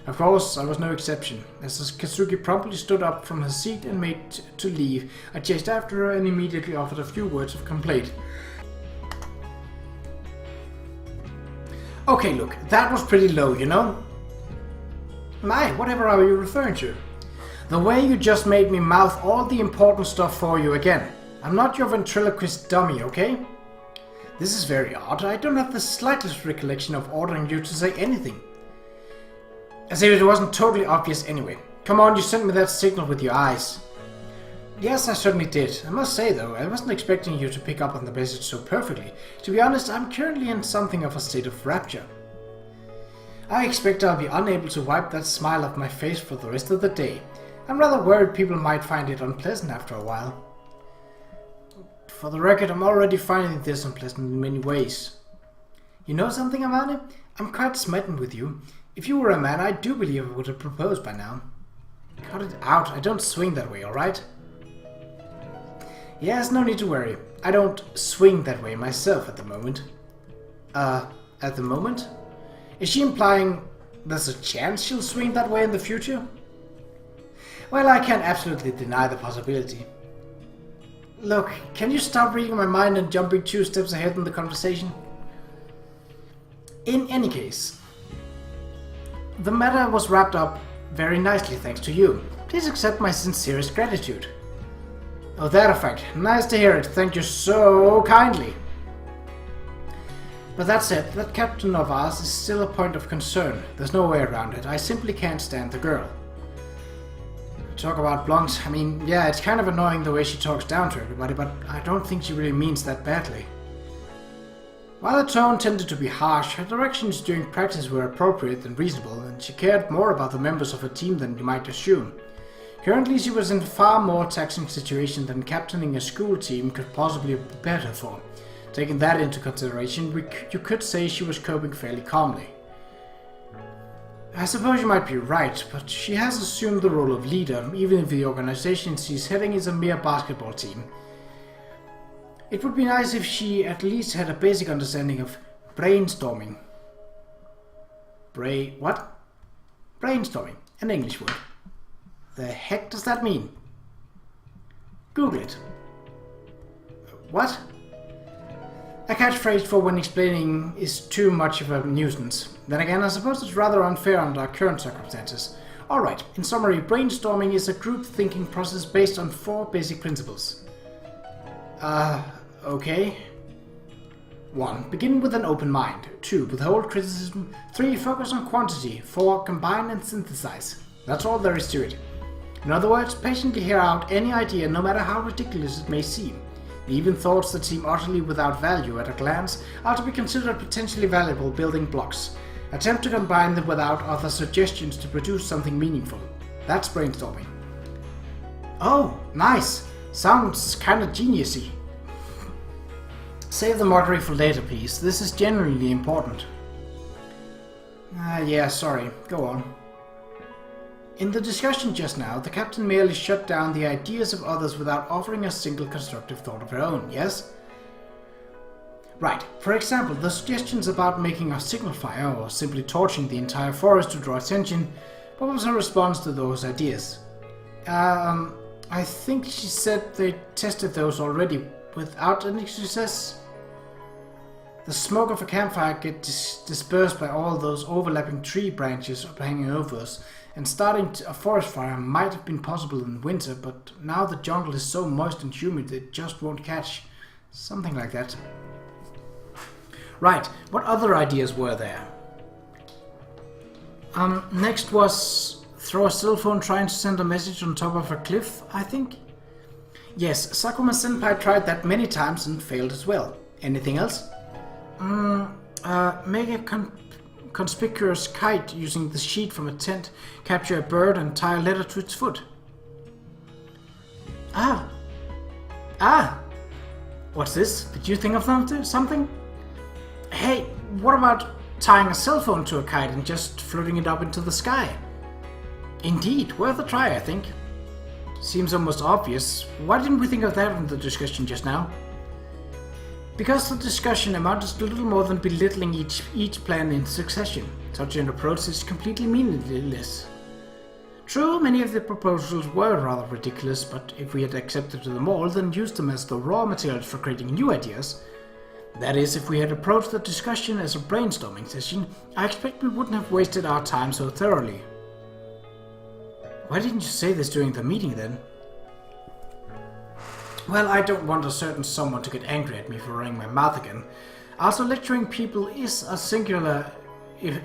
Of course, I was no exception. As Kazuki promptly stood up from her seat and made to leave, I chased after her and immediately offered a few words of complaint. Okay, look, that was pretty low, you know? My, whatever are you referring to? The way you just made me mouth all the important stuff for you again. I'm not your ventriloquist dummy, okay? This is very odd. I don't have the slightest recollection of ordering you to say anything. As if it wasn't totally obvious anyway. Come on, you sent me that signal with your eyes. Yes, I certainly did. I must say though, I wasn't expecting you to pick up on the message so perfectly. To be honest, I'm currently in something of a state of rapture. I expect I'll be unable to wipe that smile off my face for the rest of the day. I'm rather worried people might find it unpleasant after a while. For the record, I'm already finding this unpleasant in many ways. You know something, Amane? I'm quite smitten with you. If you were a man, I do believe I would have proposed by now. Cut it out, I don't swing that way, alright? Yes, no need to worry. I don't swing that way myself at the moment. At the moment? Is she implying there's a chance she'll swing that way in the future? Well, I can't absolutely deny the possibility. Look, can you stop reading my mind and jumping 2 steps ahead in the conversation? In any case, the matter was wrapped up very nicely thanks to you. Please accept my sincerest gratitude. Oh, that effect. Nice to hear it. Thank you so kindly. But that said, that captain of ours is still a point of concern. There's no way around it. I simply can't stand the girl. Talk about Blancs. I mean, yeah, it's kind of annoying the way she talks down to everybody, but I don't think she really means that badly. While the tone tended to be harsh, her directions during practice were appropriate and reasonable, and she cared more about the members of her team than you might assume. Currently, she was in a far more taxing situation than captaining a school team could possibly have prepared her for. Taking that into consideration, you could say she was coping fairly calmly. I suppose you might be right, but she has assumed the role of leader, even if the organization she's heading is a mere basketball team. It would be nice if she at least had a basic understanding of brainstorming. What? Brainstorming, an English word. The heck does that mean? Google it. What? A catchphrase for when explaining is too much of a nuisance. Then again, I suppose it's rather unfair under our current circumstances. Alright, in summary, brainstorming is a group thinking process based on 4 basic principles. Okay. 1. Begin with an open mind. 2. Withhold criticism. 3. Focus on quantity. 4. Combine and synthesize. That's all there is to it. In other words, patiently hear out any idea, no matter how ridiculous it may seem. Even thoughts that seem utterly without value at a glance are to be considered potentially valuable building blocks. Attempt to combine them without other suggestions to produce something meaningful. That's brainstorming. Oh, nice. Sounds kinda geniusy. Save the mockery for later, please. This is genuinely important. Yeah, sorry. Go on. In the discussion just now, the captain merely shut down the ideas of others without offering a single constructive thought of her own, yes? Right. For example, the suggestions about making a signal fire or simply torching the entire forest to draw attention. What was her response to those ideas? I think she said they tested those already without any success. The smoke of a campfire gets dispersed by all those overlapping tree branches hanging over us, and starting a forest fire might have been possible in winter, but now the jungle is so moist and humid it just won't catch. Something like that. Right, what other ideas were there? Next was throw a cell phone trying to send a message on top of a cliff, I think? Yes, Sakuma-senpai tried that many times and failed as well. Anything else? Make a conspicuous kite using the sheet from a tent, capture a bird and tie a letter to its foot. What's this? Did you think of something? Hey, what about tying a cell phone to a kite and just floating it up into the sky? Indeed, worth a try, I think. Seems almost obvious. Why didn't we think of that in the discussion just now? Because the discussion amounted to little more than belittling each plan in succession. Such an approach is completely meaningless. True, many of the proposals were rather ridiculous, but if we had accepted them all, then used them as the raw materials for creating new ideas, that is, if we had approached the discussion as a brainstorming session, I expect we wouldn't have wasted our time so thoroughly. Why didn't you say this during the meeting then? Well, I don't want a certain someone to get angry at me for running my mouth again. Also, lecturing people is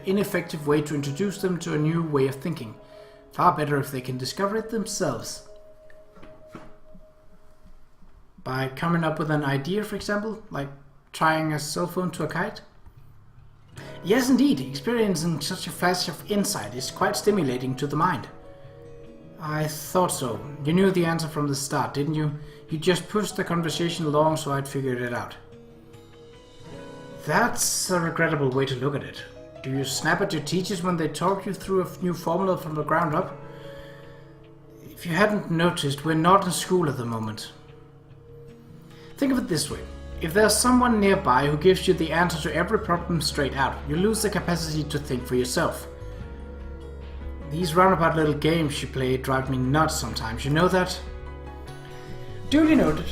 ineffective way to introduce them to a new way of thinking. Far better if they can discover it themselves. By coming up with an idea, for example, like trying a cell phone to a kite? Yes, indeed, experiencing such a flash of insight is quite stimulating to the mind. I thought so. You knew the answer from the start, didn't you? You just pushed the conversation along so I'd figured it out. That's a regrettable way to look at it. Do you snap at your teachers when they talk you through a new formula from the ground up? If you hadn't noticed, we're not in school at the moment. Think of it this way. If there's someone nearby who gives you the answer to every problem straight out, you lose the capacity to think for yourself. These roundabout little games you play drive me nuts sometimes, you know that? Duly noted.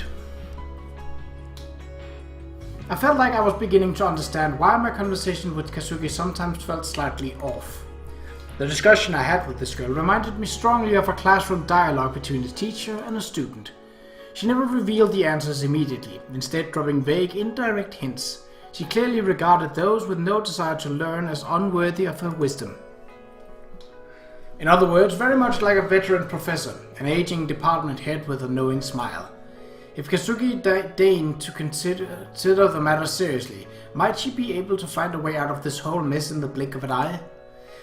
I felt like I was beginning to understand why my conversation with Kazuki sometimes felt slightly off. The discussion I had with this girl reminded me strongly of a classroom dialogue between a teacher and a student. She never revealed the answers immediately, instead dropping vague, indirect hints. She clearly regarded those with no desire to learn as unworthy of her wisdom. In other words, very much like a veteran professor, an aging department head with a knowing smile. If Kazuki deigned to consider the matter seriously, might she be able to find a way out of this whole mess in the blink of an eye?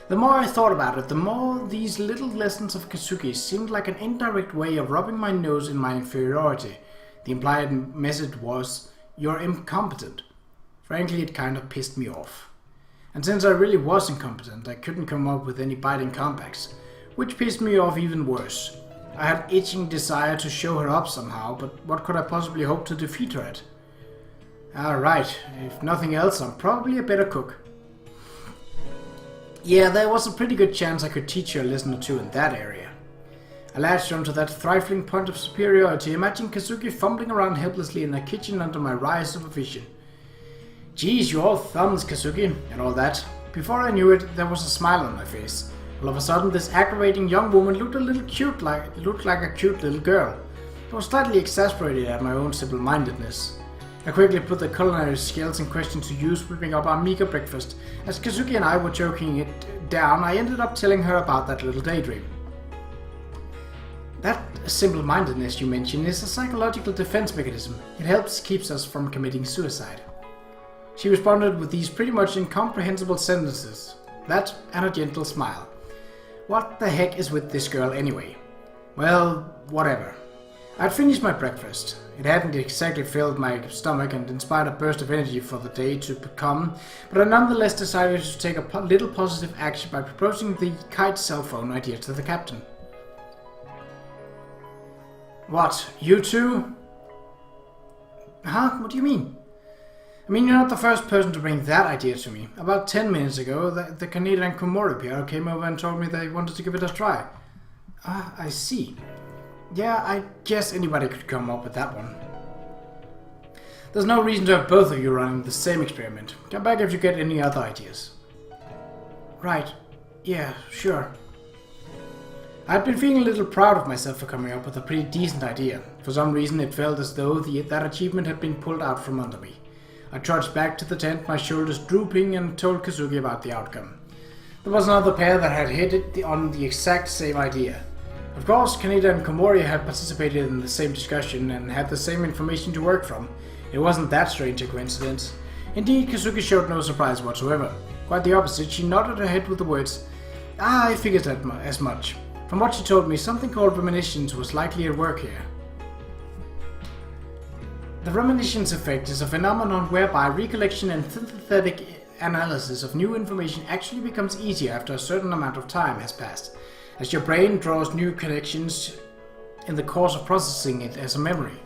The more I thought about it, the more these little lessons of Kazuki seemed like an indirect way of rubbing my nose in my inferiority. The implied message was, "You're incompetent." Frankly, it kind of pissed me off. And since I really was incompetent, I couldn't come up with any biting comebacks, which pissed me off even worse. I had itching desire to show her up somehow, but what could I possibly hope to defeat her at? Alright, if nothing else, I'm probably a better cook. Yeah, there was a pretty good chance I could teach her a lesson or two in that area. I latched onto that trifling point of superiority, imagining Kazuki fumbling around helplessly in the kitchen under my wry supervision. Geez, you're all thumbs, Kazuki, and all that. Before I knew it, there was a smile on my face. All of a sudden, this aggravating young woman looked like a cute little girl. I was slightly exasperated at my own simple-mindedness. I quickly put the culinary skills in question to use, whipping up our meager breakfast. As Kazuki and I were joking it down, I ended up telling her about that little daydream. That simple-mindedness you mentioned is a psychological defense mechanism. It helps keeps us from committing suicide. She responded with these pretty much incomprehensible sentences. That and a gentle smile. What the heck is with this girl anyway? Well, whatever. I'd finished my breakfast. It hadn't exactly filled my stomach and inspired a burst of energy for the day to come, but I nonetheless decided to take a little positive action by proposing the kite cell phone idea to the captain. What, you two? Huh? What do you mean? I mean, you're not the first person to bring that idea to me. About 10 minutes ago, the Kaneda and Komori pair came over and told me they wanted to give it a try. Ah, I see. Yeah, I guess anybody could come up with that one. There's no reason to have both of you running the same experiment. Come back if you get any other ideas. Right. Yeah, sure. I'd been feeling a little proud of myself for coming up with a pretty decent idea. For some reason, it felt as though that achievement had been pulled out from under me. I trudged back to the tent, my shoulders drooping, and told Kazuki about the outcome. There was another pair that had hit it on the exact same idea. Of course, Kaneda and Komori had participated in the same discussion and had the same information to work from. It wasn't that strange a coincidence. Indeed, Kazuki showed no surprise whatsoever. Quite the opposite, she nodded her head with the words, "Ah, I figured that as much. From what she told me, something called reminiscence was likely at work here." The reminiscence effect is a phenomenon whereby recollection and synthetic analysis of new information actually becomes easier after a certain amount of time has passed, as your brain draws new connections in the course of processing it as a memory.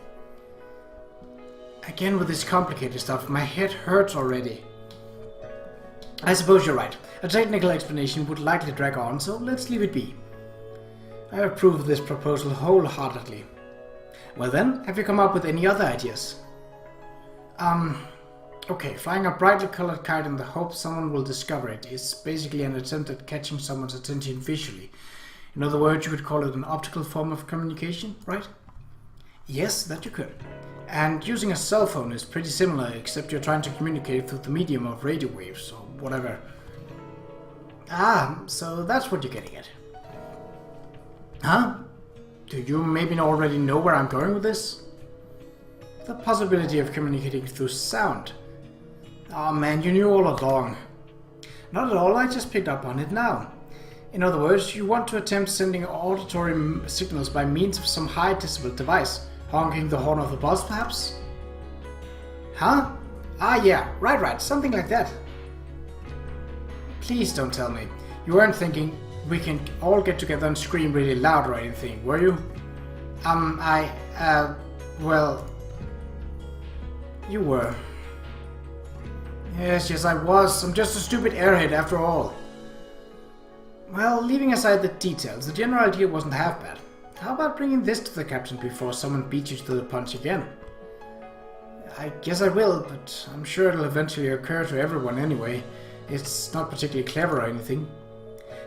Again with this complicated stuff, my head hurts already. I suppose you're right. A technical explanation would likely drag on, so let's leave it be. I approve of this proposal wholeheartedly. Well then, have you come up with any other ideas? Okay, flying a brightly colored kite in the hope someone will discover it is basically an attempt at catching someone's attention visually. In other words, you could call it an optical form of communication, right? Yes, that you could. And using a cell phone is pretty similar, except you're trying to communicate through the medium of radio waves, or whatever. Ah, so that's what you're getting at. Huh? Do you maybe already know where I'm going with this? The possibility of communicating through sound. Oh man, you knew all along. Not at all, I just picked up on it now. In other words, you want to attempt sending auditory signals by means of some high decibel device. Honking the horn of the bus, perhaps? Huh? Ah yeah, right, something like that. Please don't tell me. You weren't thinking we can all get together and scream really loud or anything, were you? Well... You were. Yes, I was. I'm just a stupid airhead after all. Well, leaving aside the details, the general idea wasn't half bad. How about bringing this to the captain before someone beats you to the punch again? I guess I will, but I'm sure it'll eventually occur to everyone anyway. It's not particularly clever or anything.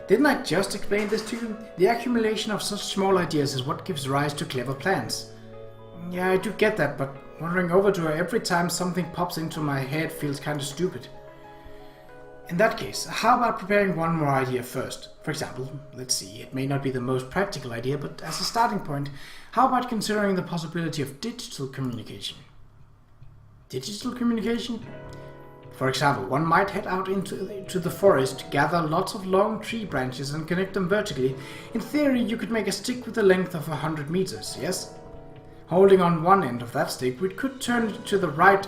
Didn't I just explain this to you? The accumulation of such small ideas is what gives rise to clever plans. Yeah, I do get that, but wandering over to her every time something pops into my head feels kind of stupid. In that case, how about preparing one more idea first? For example, let's see, it may not be the most practical idea, but as a starting point, how about considering the possibility of digital communication? Digital communication? For example, one might head out into the forest, gather lots of long tree branches and connect them vertically. In theory, you could make a stick with a length of 100 meters, yes? Holding on one end of that stick, we could turn it to the right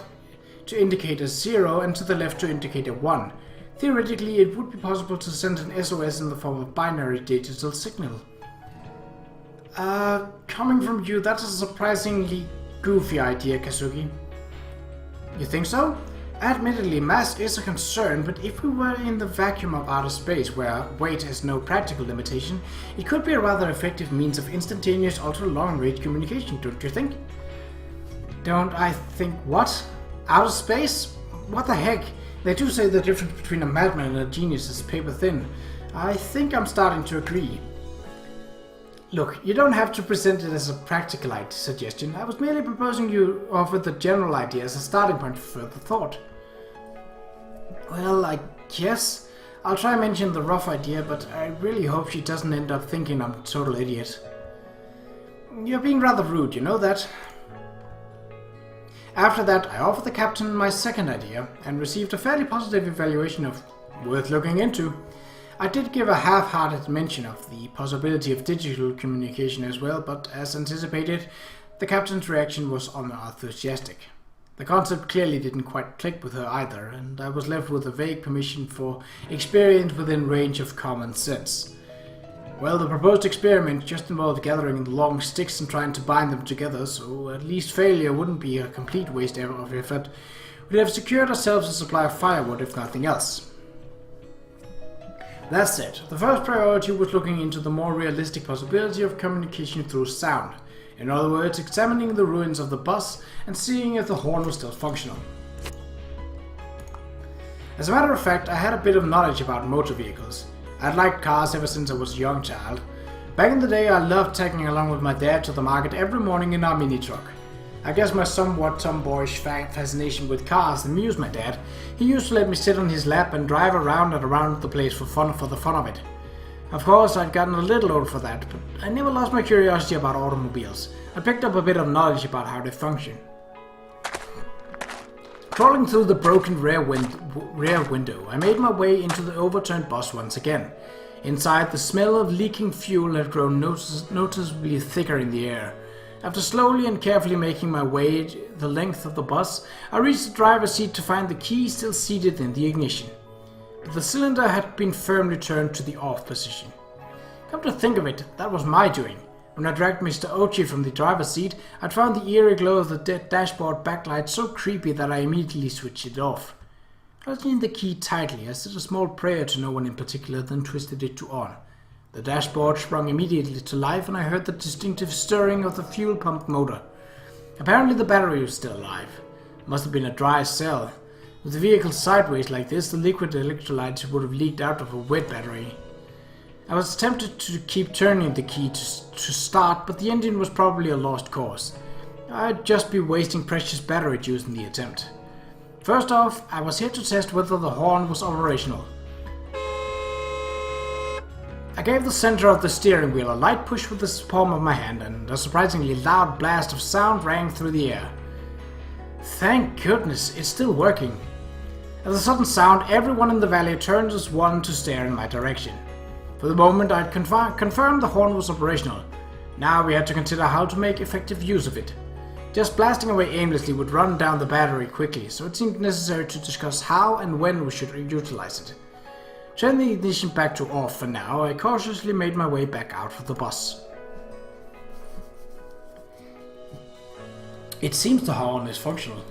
to indicate a 0 and to the left to indicate a 1. Theoretically, it would be possible to send an SOS in the form of binary digital signal. Coming from you, that's a surprisingly goofy idea, Kazuki. You think so? Admittedly, mass is a concern, but if we were in the vacuum of outer space, where weight has no practical limitation, it could be a rather effective means of instantaneous ultra-long-range communication, don't you think? Don't I think what? Outer space? What the heck? They do say the difference between a madman and a genius is paper thin. I think I'm starting to agree. Look, you don't have to present it as a practical suggestion. I was merely proposing you offer the general idea as a starting point for further thought. Well, I guess I'll try and mention the rough idea, but I really hope she doesn't end up thinking I'm a total idiot. You're being rather rude, you know that? After that, I offered the captain my second idea and received a fairly positive evaluation of worth looking into. I did give a half-hearted mention of the possibility of digital communication as well, but as anticipated, the captain's reaction was unenthusiastic. The concept clearly didn't quite click with her either, and I was left with a vague permission for experience within range of common sense. Well, the proposed experiment just involved gathering long sticks and trying to bind them together, so at least failure wouldn't be a complete waste of effort. We'd have secured ourselves a supply of firewood if nothing else. That said, the first priority was looking into the more realistic possibility of communication through sound. In other words, examining the ruins of the bus and seeing if the horn was still functional. As a matter of fact, I had a bit of knowledge about motor vehicles. I'd liked cars ever since I was a young child. Back in the day, I loved tagging along with my dad to the market every morning in our mini truck. I guess my somewhat tomboyish fascination with cars amused my dad. He used to let me sit on his lap and drive around and around the place for the fun of it. Of course, I'd gotten a little old for that, but I never lost my curiosity about automobiles. I picked up a bit of knowledge about how they function. Crawling through the broken rear window, I made my way into the overturned bus once again. Inside, the smell of leaking fuel had grown noticeably thicker in the air. After slowly and carefully making my way the length of the bus, I reached the driver's seat to find the key still seated in the ignition. But the cylinder had been firmly turned to the off position. Come to think of it, that was my doing. When I dragged Mr. Ochi from the driver's seat, I'd found the eerie glow of the dashboard backlight so creepy that I immediately switched it off. Clutching the key tightly, I said a small prayer to no one in particular, then twisted it to on. The dashboard sprung immediately to life and I heard the distinctive stirring of the fuel pump motor. Apparently the battery was still alive. It must have been a dry cell. With the vehicle sideways like this, the liquid electrolytes would have leaked out of a wet battery. I was tempted to keep turning the key to start, but the engine was probably a lost cause. I'd just be wasting precious battery juice in the attempt. First off, I was here to test whether the horn was operational. gave the center of the steering wheel a light push with the palm of my hand, and a surprisingly loud blast of sound rang through the air. Thank goodness, it's still working. At the sudden sound, everyone in the valley turned as one to stare in my direction. For the moment, I'd confirmed the horn was operational. Now we had to consider how to make effective use of it. Just blasting away aimlessly would run down the battery quickly, so it seemed necessary to discuss how and when we should utilize it. Turn the ignition back to off for now, I cautiously made my way back out of the bus. It seems the horn is functional.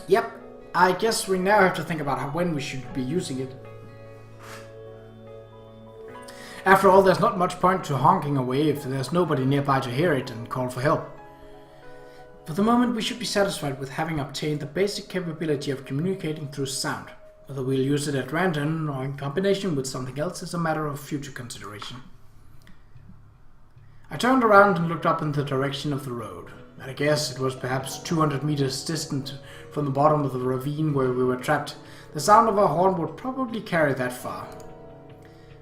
Yep, I guess we now have to think about when we should be using it. After all, there's not much point to honking away if there's nobody nearby to hear it and call for help. For the moment, we should be satisfied with having obtained the basic capability of communicating through sound. Whether we'll use it at random or in combination with something else is a matter of future consideration. I turned around and looked up in the direction of the road. I guess it was perhaps 200 meters distant from the bottom of the ravine where we were trapped. The sound of our horn would probably carry that far.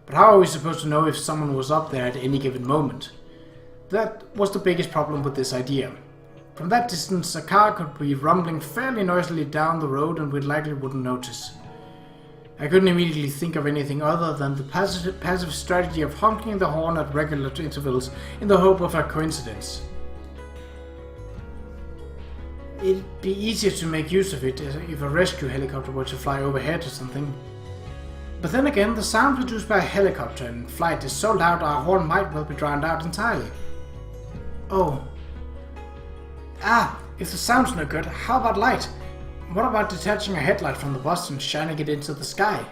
But how are we supposed to know if someone was up there at any given moment? That was the biggest problem with this idea. From that distance, a car could be rumbling fairly noisily down the road and we likely wouldn't notice. I couldn't immediately think of anything other than the passive strategy of honking the horn at regular intervals in the hope of a coincidence. It'd be easier to make use of it if a rescue helicopter were to fly overhead or something. But then again, the sound produced by a helicopter in flight is so loud our horn might well be drowned out entirely. Oh. If the sound's no good, how about light? What about detaching a headlight from the bus and shining it into the sky?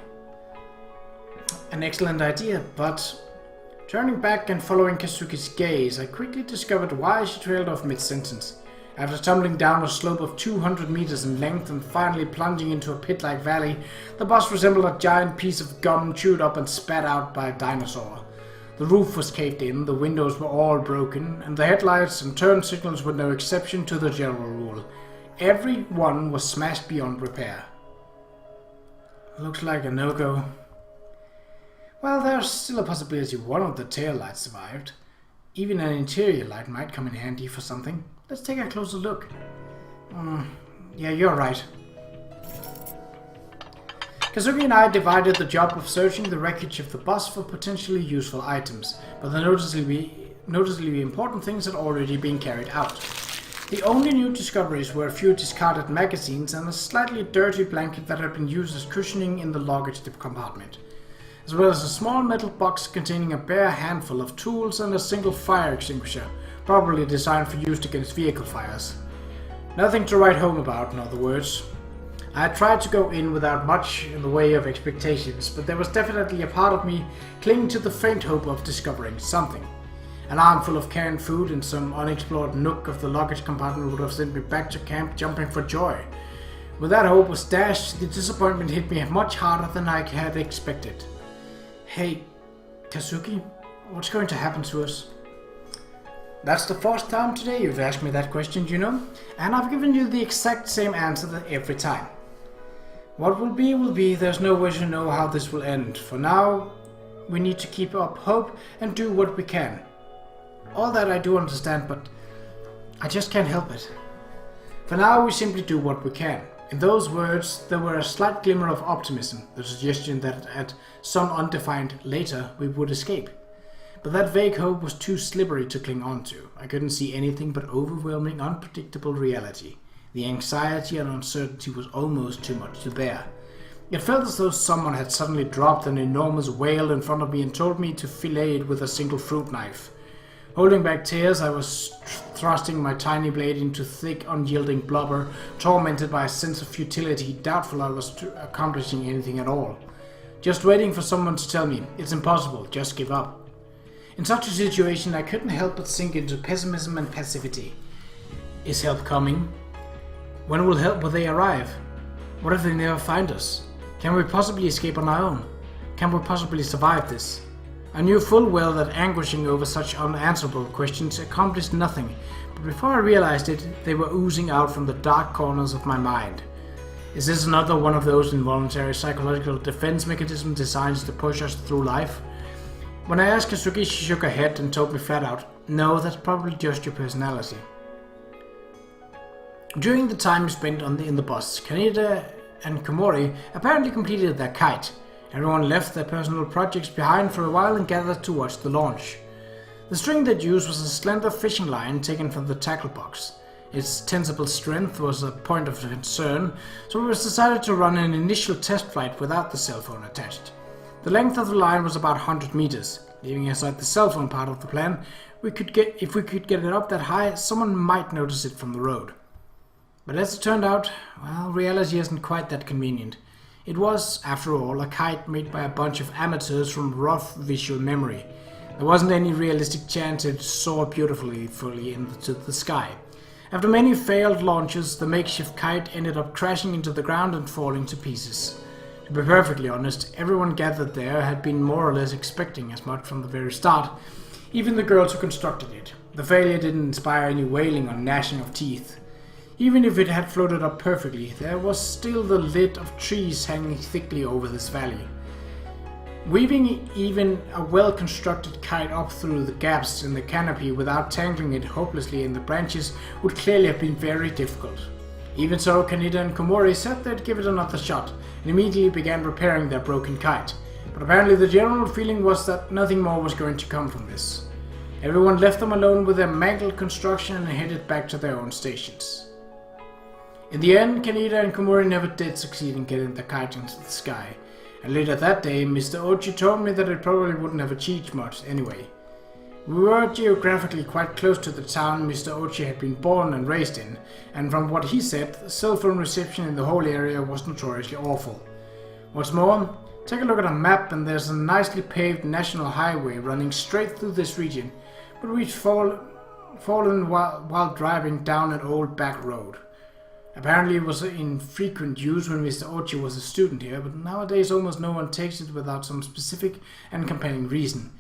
An excellent idea, but... Turning back and following Kazuki's gaze, I quickly discovered why she trailed off mid-sentence. After tumbling down a slope of 200 meters in length and finally plunging into a pit-like valley, the bus resembled a giant piece of gum chewed up and spat out by a dinosaur. The roof was caved in, the windows were all broken, and the headlights and turn signals were no exception to the general rule. Every one was smashed beyond repair. Looks like a no-go. Well, there's still a possibility one of the tail lights survived. Even an interior light might come in handy for something. Let's take a closer look. Yeah, you're right. Kazuki and I divided the job of searching the wreckage of the bus for potentially useful items, but the noticeably important things had already been carried out. The only new discoveries were a few discarded magazines and a slightly dirty blanket that had been used as cushioning in the luggage compartment, as well as a small metal box containing a bare handful of tools and a single fire extinguisher, probably designed for use against vehicle fires. Nothing to write home about, in other words. I had tried to go in without much in the way of expectations, but there was definitely a part of me clinging to the faint hope of discovering something. An armful of canned food in some unexplored nook of the luggage compartment would have sent me back to camp jumping for joy. When that hope was dashed, the disappointment hit me much harder than I had expected. Hey, Kazuki, what's going to happen to us? That's the first time today you've asked me that question, you know, and I've given you the exact same answer every time. What will be, there's no way to know how this will end. For now, we need to keep up hope and do what we can. All that I do understand, but I just can't help it. For now, we simply do what we can. In those words, there were a slight glimmer of optimism, the suggestion that at some undefined later we would escape. But that vague hope was too slippery to cling on to. I couldn't see anything but overwhelming, unpredictable reality. The anxiety and uncertainty was almost too much to bear. It felt as though someone had suddenly dropped an enormous whale in front of me and told me to fillet it with a single fruit knife. Holding back tears, I was thrusting my tiny blade into thick, unyielding blubber, tormented by a sense of futility, doubtful I was accomplishing anything at all. Just waiting for someone to tell me, it's impossible, just give up. In such a situation, I couldn't help but sink into pessimism and passivity. Is help coming? When will they arrive? What if they never find us? Can we possibly escape on our own? Can we possibly survive this? I knew full well that anguishing over such unanswerable questions accomplished nothing, but before I realized it, they were oozing out from the dark corners of my mind. Is this another one of those involuntary psychological defense mechanisms designed to push us through life? When I asked Kazuki, she shook her head and told me flat out, "No, that's probably just your personality." During the time we spent in the bus, Kaneda and Komori apparently completed their kite. Everyone left their personal projects behind for a while and gathered to watch the launch. The string they'd used was a slender fishing line taken from the tackle box. Its tensible strength was a point of concern, so it was decided to run an initial test flight without the cell phone attached. The length of the line was about 100 meters. Leaving aside the cell phone part of the plan, if we could get it up that high, someone might notice it from the road. But as it turned out, well, reality isn't quite that convenient. It was, after all, a kite made by a bunch of amateurs from rough visual memory. There wasn't any realistic chance it soar beautifully fully into the sky. After many failed launches, the makeshift kite ended up crashing into the ground and falling to pieces. To be perfectly honest, everyone gathered there had been more or less expecting as much from the very start, even the girls who constructed it. The failure didn't inspire any wailing or gnashing of teeth. Even if it had floated up perfectly, there was still the lid of trees hanging thickly over this valley. Weaving even a well-constructed kite up through the gaps in the canopy without tangling it hopelessly in the branches would clearly have been very difficult. Even so, Kaneda and Komori said they'd give it another shot and immediately began repairing their broken kite. But apparently the general feeling was that nothing more was going to come from this. Everyone left them alone with their mangled construction and headed back to their own stations. In the end, Kaneda and Komori never did succeed in getting the kite into the sky, and later that day, Mr. Ochi told me that it probably wouldn't have achieved much anyway. We were geographically quite close to the town Mr. Ochi had been born and raised in, and from what he said, the cell phone reception in the whole area was notoriously awful. What's more, take a look at a map and there's a nicely paved national highway running straight through this region, but we'd fallen while driving down an old back road. Apparently it was in frequent use when Mr. Ochi was a student here, but nowadays almost no one takes it without some specific and compelling reason.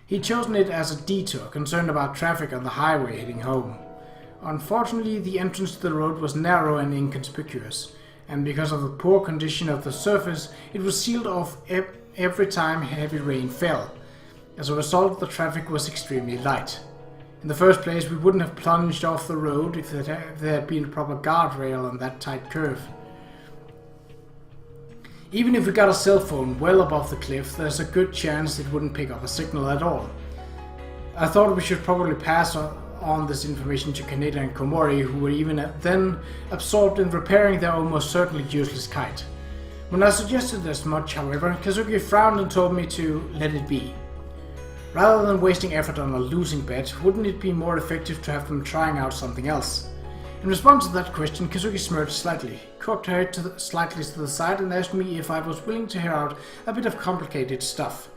He'd chosen it as a detour, concerned about traffic on the highway heading home. Unfortunately, the entrance to the road was narrow and inconspicuous, and because of the poor condition of the surface, it was sealed off every time heavy rain fell. As a result, the traffic was extremely light. In the first place, we wouldn't have plunged off the road if there had been a proper guardrail on that tight curve. Even if we got a cell phone well above the cliff, there's a good chance it wouldn't pick up a signal at all. I thought we should probably pass on this information to Kaneda and Komori, who were even then absorbed in repairing their almost certainly useless kite. When I suggested as much, however, Kazuki frowned and told me to let it be. Rather than wasting effort on a losing bet, wouldn't it be more effective to have them trying out something else? In response to that question, Kazuki smirked slightly, cocked her head slightly to the side and asked me if I was willing to hear out a bit of complicated stuff.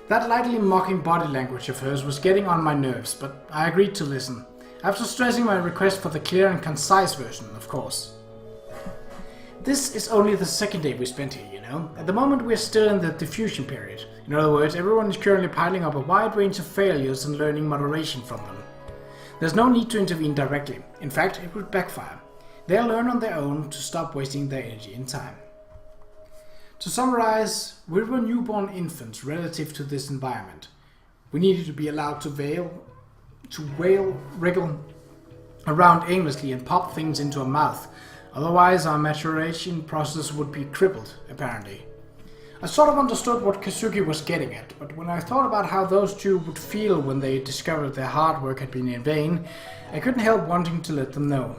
That lightly mocking body language of hers was getting on my nerves, but I agreed to listen, after stressing my request for the clear and concise version, of course. This is only the second day we spent here, you know. At the moment we're still in the diffusion period. In other words, everyone is currently piling up a wide range of failures and learning moderation from them. There's no need to intervene directly. In fact, it would backfire. They'll learn on their own to stop wasting their energy and time. To summarize, we were newborn infants relative to this environment. We needed to be allowed to wriggle around aimlessly and pop things into a mouth. Otherwise, our maturation process would be crippled, apparently. I sort of understood what Kazuki was getting at, but when I thought about how those two would feel when they discovered their hard work had been in vain, I couldn't help wanting to let them know.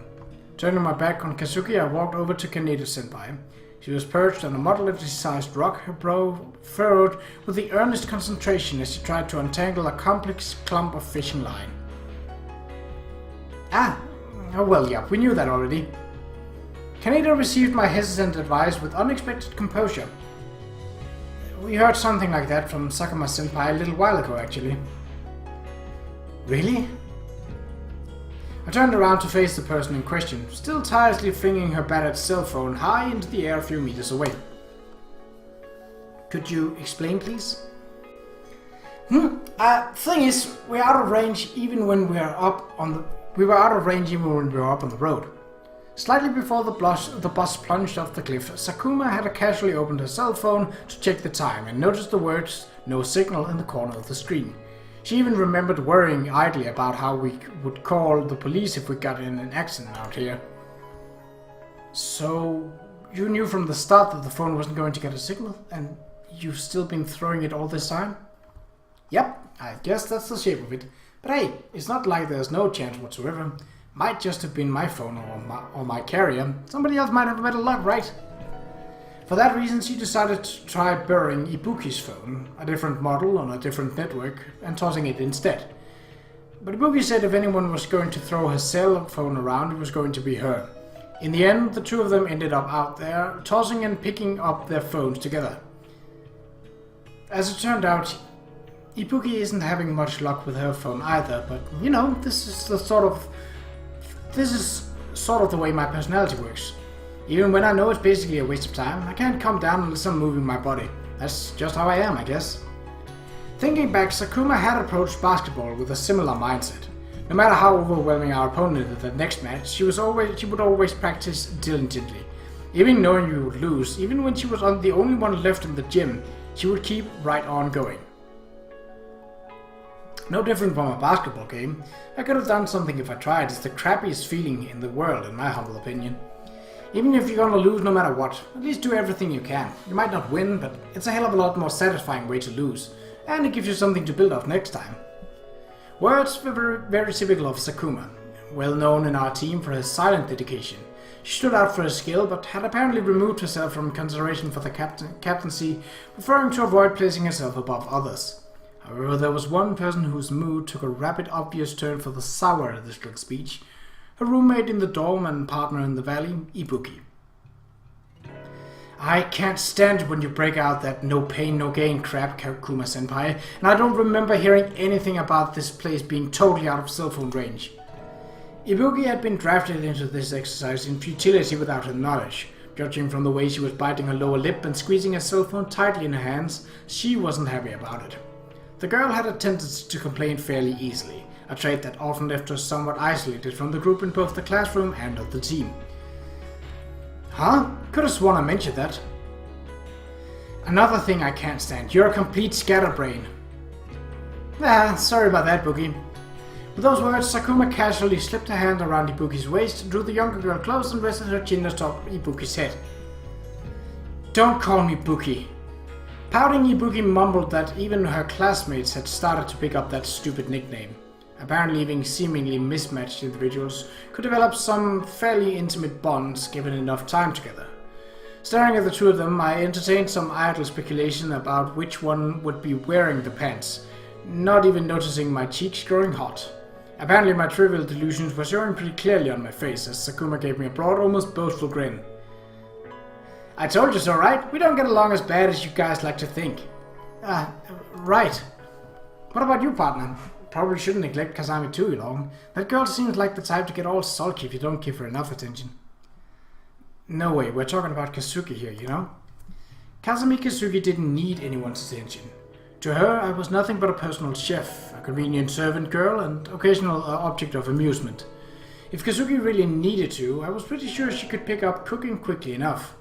Turning my back on Kazuki, I walked over to Kaneda-senpai. She was perched on a moderately-sized rock, her brow furrowed with the earnest concentration as she tried to untangle a complex clump of fishing line. Oh well, yeah, we knew that already. Kaneda received my hesitant advice with unexpected composure. We heard something like that from Sakuma-senpai a little while ago, actually. Really? I turned around to face the person in question, still tirelessly flinging her battered cell phone high into the air a few meters away. Could you explain, please? Thing is, we're out of range even when we were up on the road. Slightly before the bus plunged off the cliff, Sakuma had casually opened her cell phone to check the time and noticed the words "no signal" in the corner of the screen. She even remembered worrying idly about how we would call the police if we got in an accident out here. So, you knew from the start that the phone wasn't going to get a signal, and you've still been throwing it all this time? Yep, I guess that's the shape of it. But hey, it's not like there's no chance whatsoever. Might just have been my phone or my carrier. Somebody else might have better luck, right? For that reason, she decided to try burying Ibuki's phone, a different model on a different network, and tossing it instead. But Ibuki said if anyone was going to throw her cell phone around, it was going to be her. In the end, the two of them ended up out there, tossing and picking up their phones together. As it turned out, Ibuki isn't having much luck with her phone either, but you know, this is sort of the way my personality works. Even when I know it's basically a waste of time, I can't calm down unless I'm moving my body. That's just how I am, I guess. Thinking back, Sakuma had approached basketball with a similar mindset. No matter how overwhelming our opponent at the next match, she would always practice diligently. Even knowing we would lose, even when she was the only one left in the gym, she would keep right on going. No different from a basketball game. I could have done something if I tried. It's the crappiest feeling in the world, in my humble opinion. Even if you're gonna lose no matter what, at least do everything you can. You might not win, but it's a hell of a lot more satisfying way to lose, and it gives you something to build off next time. Words were very typical of Sakuma, well known in our team for her silent dedication. She stood out for her skill, but had apparently removed herself from consideration for the captaincy, preferring to avoid placing herself above others. However, there was one person whose mood took a rapid, obvious turn for the sour at this little speech. Her roommate in the dorm and partner in the valley, Ibuki. I can't stand it when you break out that no pain, no gain crap, Kuma-senpai, and I don't remember hearing anything about this place being totally out of cell phone range. Ibuki had been drafted into this exercise in futility without her knowledge. Judging from the way she was biting her lower lip and squeezing her cell phone tightly in her hands, she wasn't happy about it. The girl had a tendency to complain fairly easily, a trait that often left her somewhat isolated from the group in both the classroom and of the team. Huh? Could have sworn I mentioned that. Another thing I can't stand, you're a complete scatterbrain. Sorry about that, Bookie. With those words, Sakuma casually slipped her hand around Ibuki's waist, drew the younger girl close and rested her chin atop Ibuki's head. Don't call me Bookie. Pouting, Ibuki mumbled that even her classmates had started to pick up that stupid nickname. Apparently even seemingly mismatched individuals could develop some fairly intimate bonds given enough time together. Staring at the two of them, I entertained some idle speculation about which one would be wearing the pants, not even noticing my cheeks growing hot. Apparently my trivial delusions were showing pretty clearly on my face as Sakuma gave me a broad, almost boastful grin. I told you so, right? We don't get along as bad as you guys like to think. Right. What about you, partner? Probably shouldn't neglect Kazami too long. That girl seems like the type to get all sulky if you don't give her enough attention. No way, we're talking about Kazuki here, you know? Kazami Kazuki didn't need anyone's attention. To her, I was nothing but a personal chef, a convenient servant girl, and occasional object of amusement. If Kazuki really needed to, I was pretty sure she could pick up cooking quickly enough.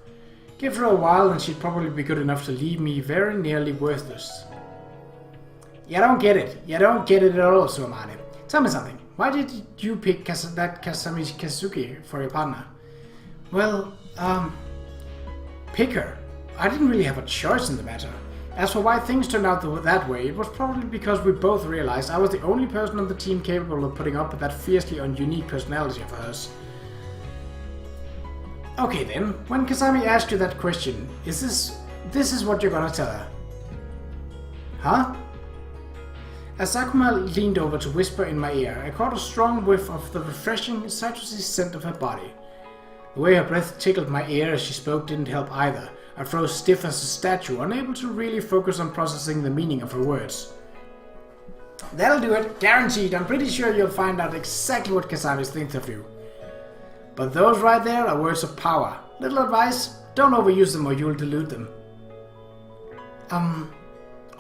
Give her a while and she'd probably be good enough to leave me very nearly worthless. You don't get it. You don't get it at all, Amane. Tell me something. Why did you pick that Kazami Kazuki for your partner? Well, pick her. I didn't really have a choice in the matter. As for why things turned out that way, it was probably because we both realized I was the only person on the team capable of putting up with that fiercely unique personality of hers. Okay then, when Kazami asked you that question, this is what you're gonna tell her. Huh? As Sakuma leaned over to whisper in my ear, I caught a strong whiff of the refreshing, citrusy scent of her body. The way her breath tickled my ear as she spoke didn't help either. I froze stiff as a statue, unable to really focus on processing the meaning of her words. That'll do it, guaranteed. I'm pretty sure you'll find out exactly what Kazami thinks of you. But those right there are words of power. Little advice, don't overuse them or you'll delude them.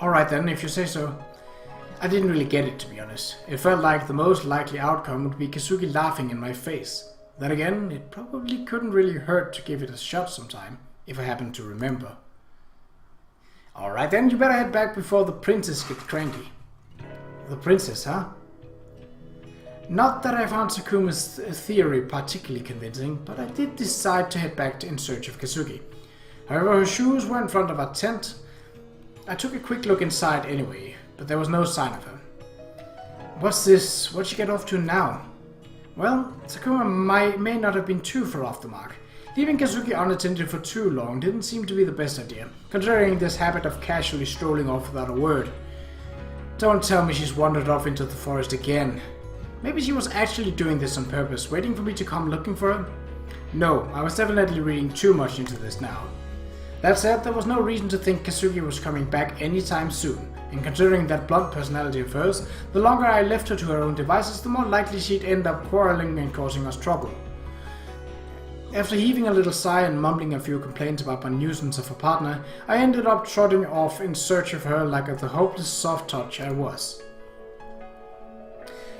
Alright then, if you say so. I didn't really get it, to be honest. It felt like the most likely outcome would be Kazuki laughing in my face. Then again, it probably couldn't really hurt to give it a shot sometime, if I happen to remember. Alright then, you better head back before the princess gets cranky. The princess, huh? Not that I found Sakuma's theory particularly convincing, but I did decide to head back in search of Kazuki. However, her shoes were in front of our tent. I took a quick look inside anyway, but there was no sign of her. What's this? What'd she get off to now? Well, Sakuma may not have been too far off the mark. Leaving Kazuki unattended for too long didn't seem to be the best idea, considering this habit of casually strolling off without a word. Don't tell me she's wandered off into the forest again. Maybe she was actually doing this on purpose, waiting for me to come looking for her? No, I was definitely reading too much into this now. That said, there was no reason to think Kazuki was coming back anytime soon, and considering that blunt personality of hers, the longer I left her to her own devices, the more likely she'd end up quarreling and causing us trouble. After heaving a little sigh and mumbling a few complaints about my nuisance of a partner, I ended up trotting off in search of her like the hopeless soft touch I was.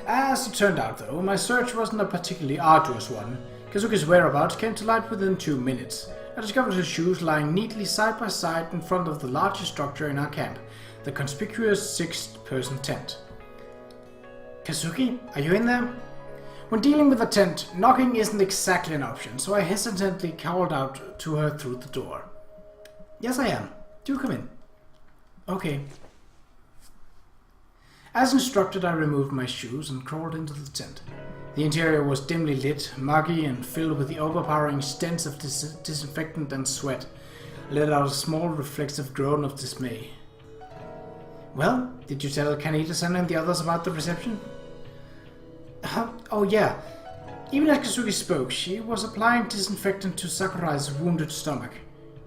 As it turned out though, my search wasn't a particularly arduous one. Kazuki's whereabouts came to light within 2 minutes. I discovered her shoes lying neatly side by side in front of the largest structure in our camp, the conspicuous 6-person tent. Kazuki, are you in there? When dealing with a tent, knocking isn't exactly an option, so I hesitantly called out to her through the door. Yes, I am. Do come in. Okay. As instructed, I removed my shoes and crawled into the tent. The interior was dimly lit, muggy, and filled with the overpowering stench of disinfectant and sweat. I let out a small, reflexive groan of dismay. Well, did you tell Kaneda-san and the others about the reception? Oh yeah. Even as Kazuki spoke, she was applying disinfectant to Sakurai's wounded stomach.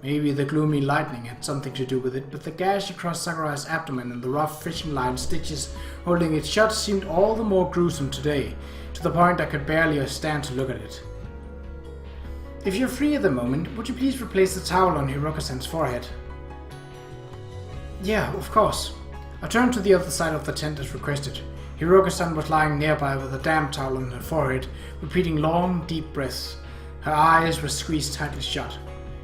Maybe the gloomy lightning had something to do with it, but the gash across Sakurai's abdomen and the rough fishing line stitches holding it shut seemed all the more gruesome today, to the point I could barely stand to look at it. If you're free at the moment, would you please replace the towel on Hiroka-san's forehead? Yeah, of course. I turned to the other side of the tent as requested. Hiroka-san was lying nearby with a damp towel on her forehead, repeating long, deep breaths. Her eyes were squeezed tightly shut.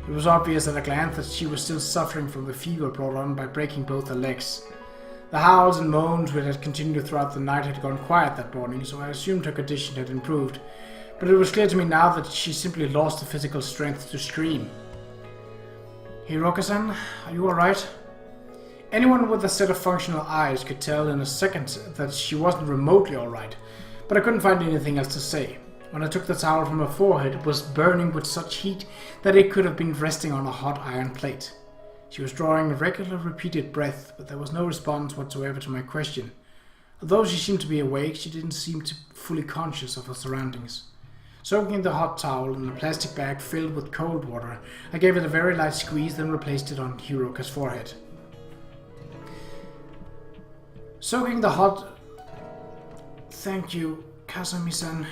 It was obvious at a glance that she was still suffering from the fever brought on by breaking both her legs. The howls and moans which had continued throughout the night had gone quiet that morning, so I assumed her condition had improved. But it was clear to me now that she simply lost the physical strength to scream. Hiroka-san, are you alright? Anyone with a set of functional eyes could tell in a second that she wasn't remotely alright, but I couldn't find anything else to say. When I took the towel from her forehead, it was burning with such heat that it could have been resting on a hot iron plate. She was drawing a regular, repeated breath, but there was no response whatsoever to my question. Although she seemed to be awake, she didn't seem to be fully conscious of her surroundings. Soaking the hot towel in a plastic bag filled with cold water, I gave it a very light squeeze, then replaced it on Hiroka's forehead. Soaking the hot... Thank you, Kazami-san.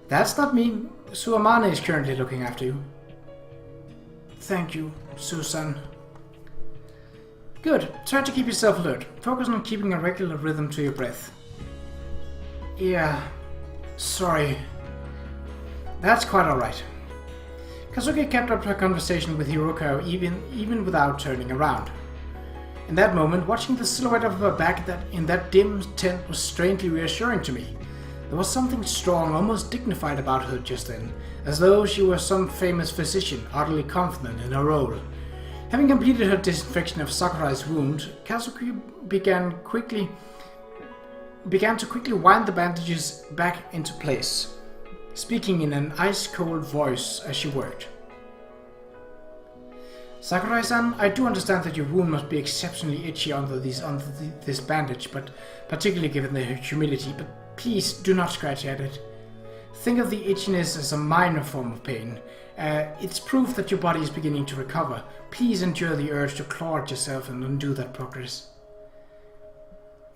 That's not me. Amane is currently looking after you. Thank you, Susan. Good. Try to keep yourself alert. Focus on keeping a regular rhythm to your breath. Yeah. Sorry. That's quite alright. Kazuki kept up her conversation with Hiroka even without turning around. In that moment, watching the silhouette of her back in that dim tent was strangely reassuring to me. There was something strong, almost dignified about her just then, as though she were some famous physician, utterly confident in her role. Having completed her disinfection of Sakurai's wound, Kazuki began to quickly wind the bandages back into place, speaking in an ice-cold voice as she worked. Sakurai-san, I do understand that your wound must be exceptionally itchy under this bandage, but particularly given the humidity, but please do not scratch at it. Think of the itchiness as a minor form of pain. It's proof that your body is beginning to recover. Please endure the urge to claw at yourself and undo that progress.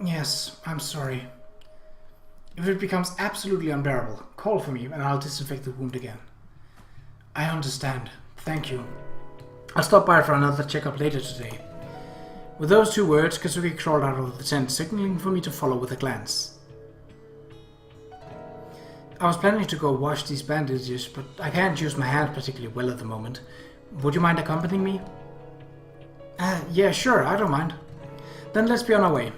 Yes, I'm sorry. If it becomes absolutely unbearable, call for me and I'll disinfect the wound again. I understand. Thank you. I'll stop by for another checkup later today. With those two words, Kazuki crawled out of the tent, signaling for me to follow with a glance. I was planning to go wash these bandages, but I can't use my hands particularly well at the moment. Would you mind accompanying me? Yeah, sure, I don't mind. Then let's be on our way.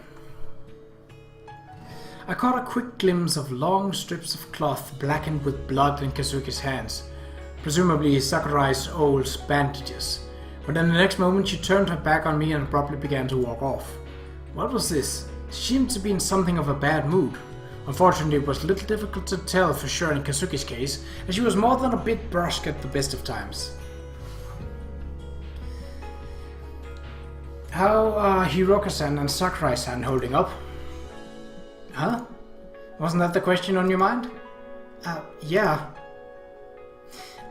I caught a quick glimpse of long strips of cloth blackened with blood in Kazuki's hands, presumably Sakurai's old bandages. But in the next moment she turned her back on me and abruptly began to walk off. What was this? She seemed to be in something of a bad mood. Unfortunately, it was a little difficult to tell for sure in Kazuki's case, as she was more than a bit brusque at the best of times. How are Hiroka-san and Sakurai-san holding up? Huh? Wasn't that the question on your mind? Yeah.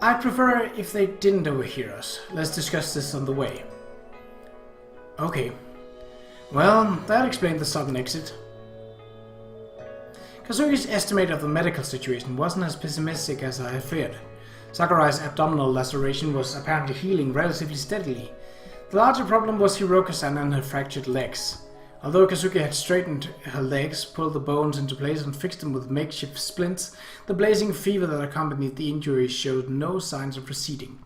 I'd prefer if they didn't overhear us. Let's discuss this on the way. Okay. Well, that explained the sudden exit. Kazuki's estimate of the medical situation wasn't as pessimistic as I had feared. Sakurai's abdominal laceration was apparently healing relatively steadily. The larger problem was Hiroka-san and her fractured legs. Although Kazuki had straightened her legs, pulled the bones into place and fixed them with makeshift splints, the blazing fever that accompanied the injury showed no signs of receding.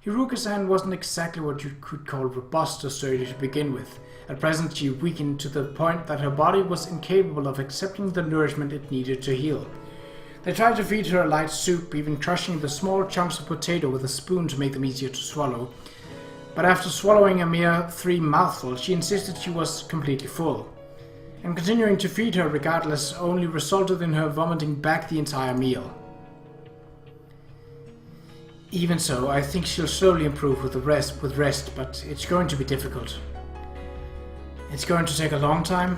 Hiroka-san wasn't exactly what you could call robust or sturdy to begin with. At present she weakened to the point that her body was incapable of accepting the nourishment it needed to heal. They tried to feed her a light soup, even crushing the small chunks of potato with a spoon to make them easier to swallow. But after swallowing a mere 3 mouthfuls, she insisted she was completely full. And continuing to feed her regardless only resulted in her vomiting back the entire meal. Even so, I think she'll slowly improve with rest, but it's going to be difficult. It's going to take a long time.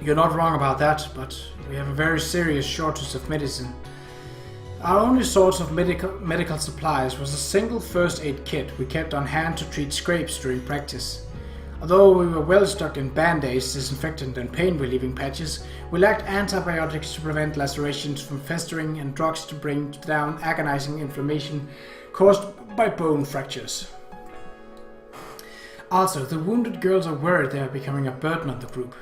You're not wrong about that, but we have a very serious shortage of medicine. Our only source of medical supplies was a single first aid kit we kept on hand to treat scrapes during practice. Although we were well stocked in band-aids, disinfectant and pain-relieving patches, we lacked antibiotics to prevent lacerations from festering and drugs to bring down agonizing inflammation caused by bone fractures. Also, the wounded girls are worried they are becoming a burden on the group.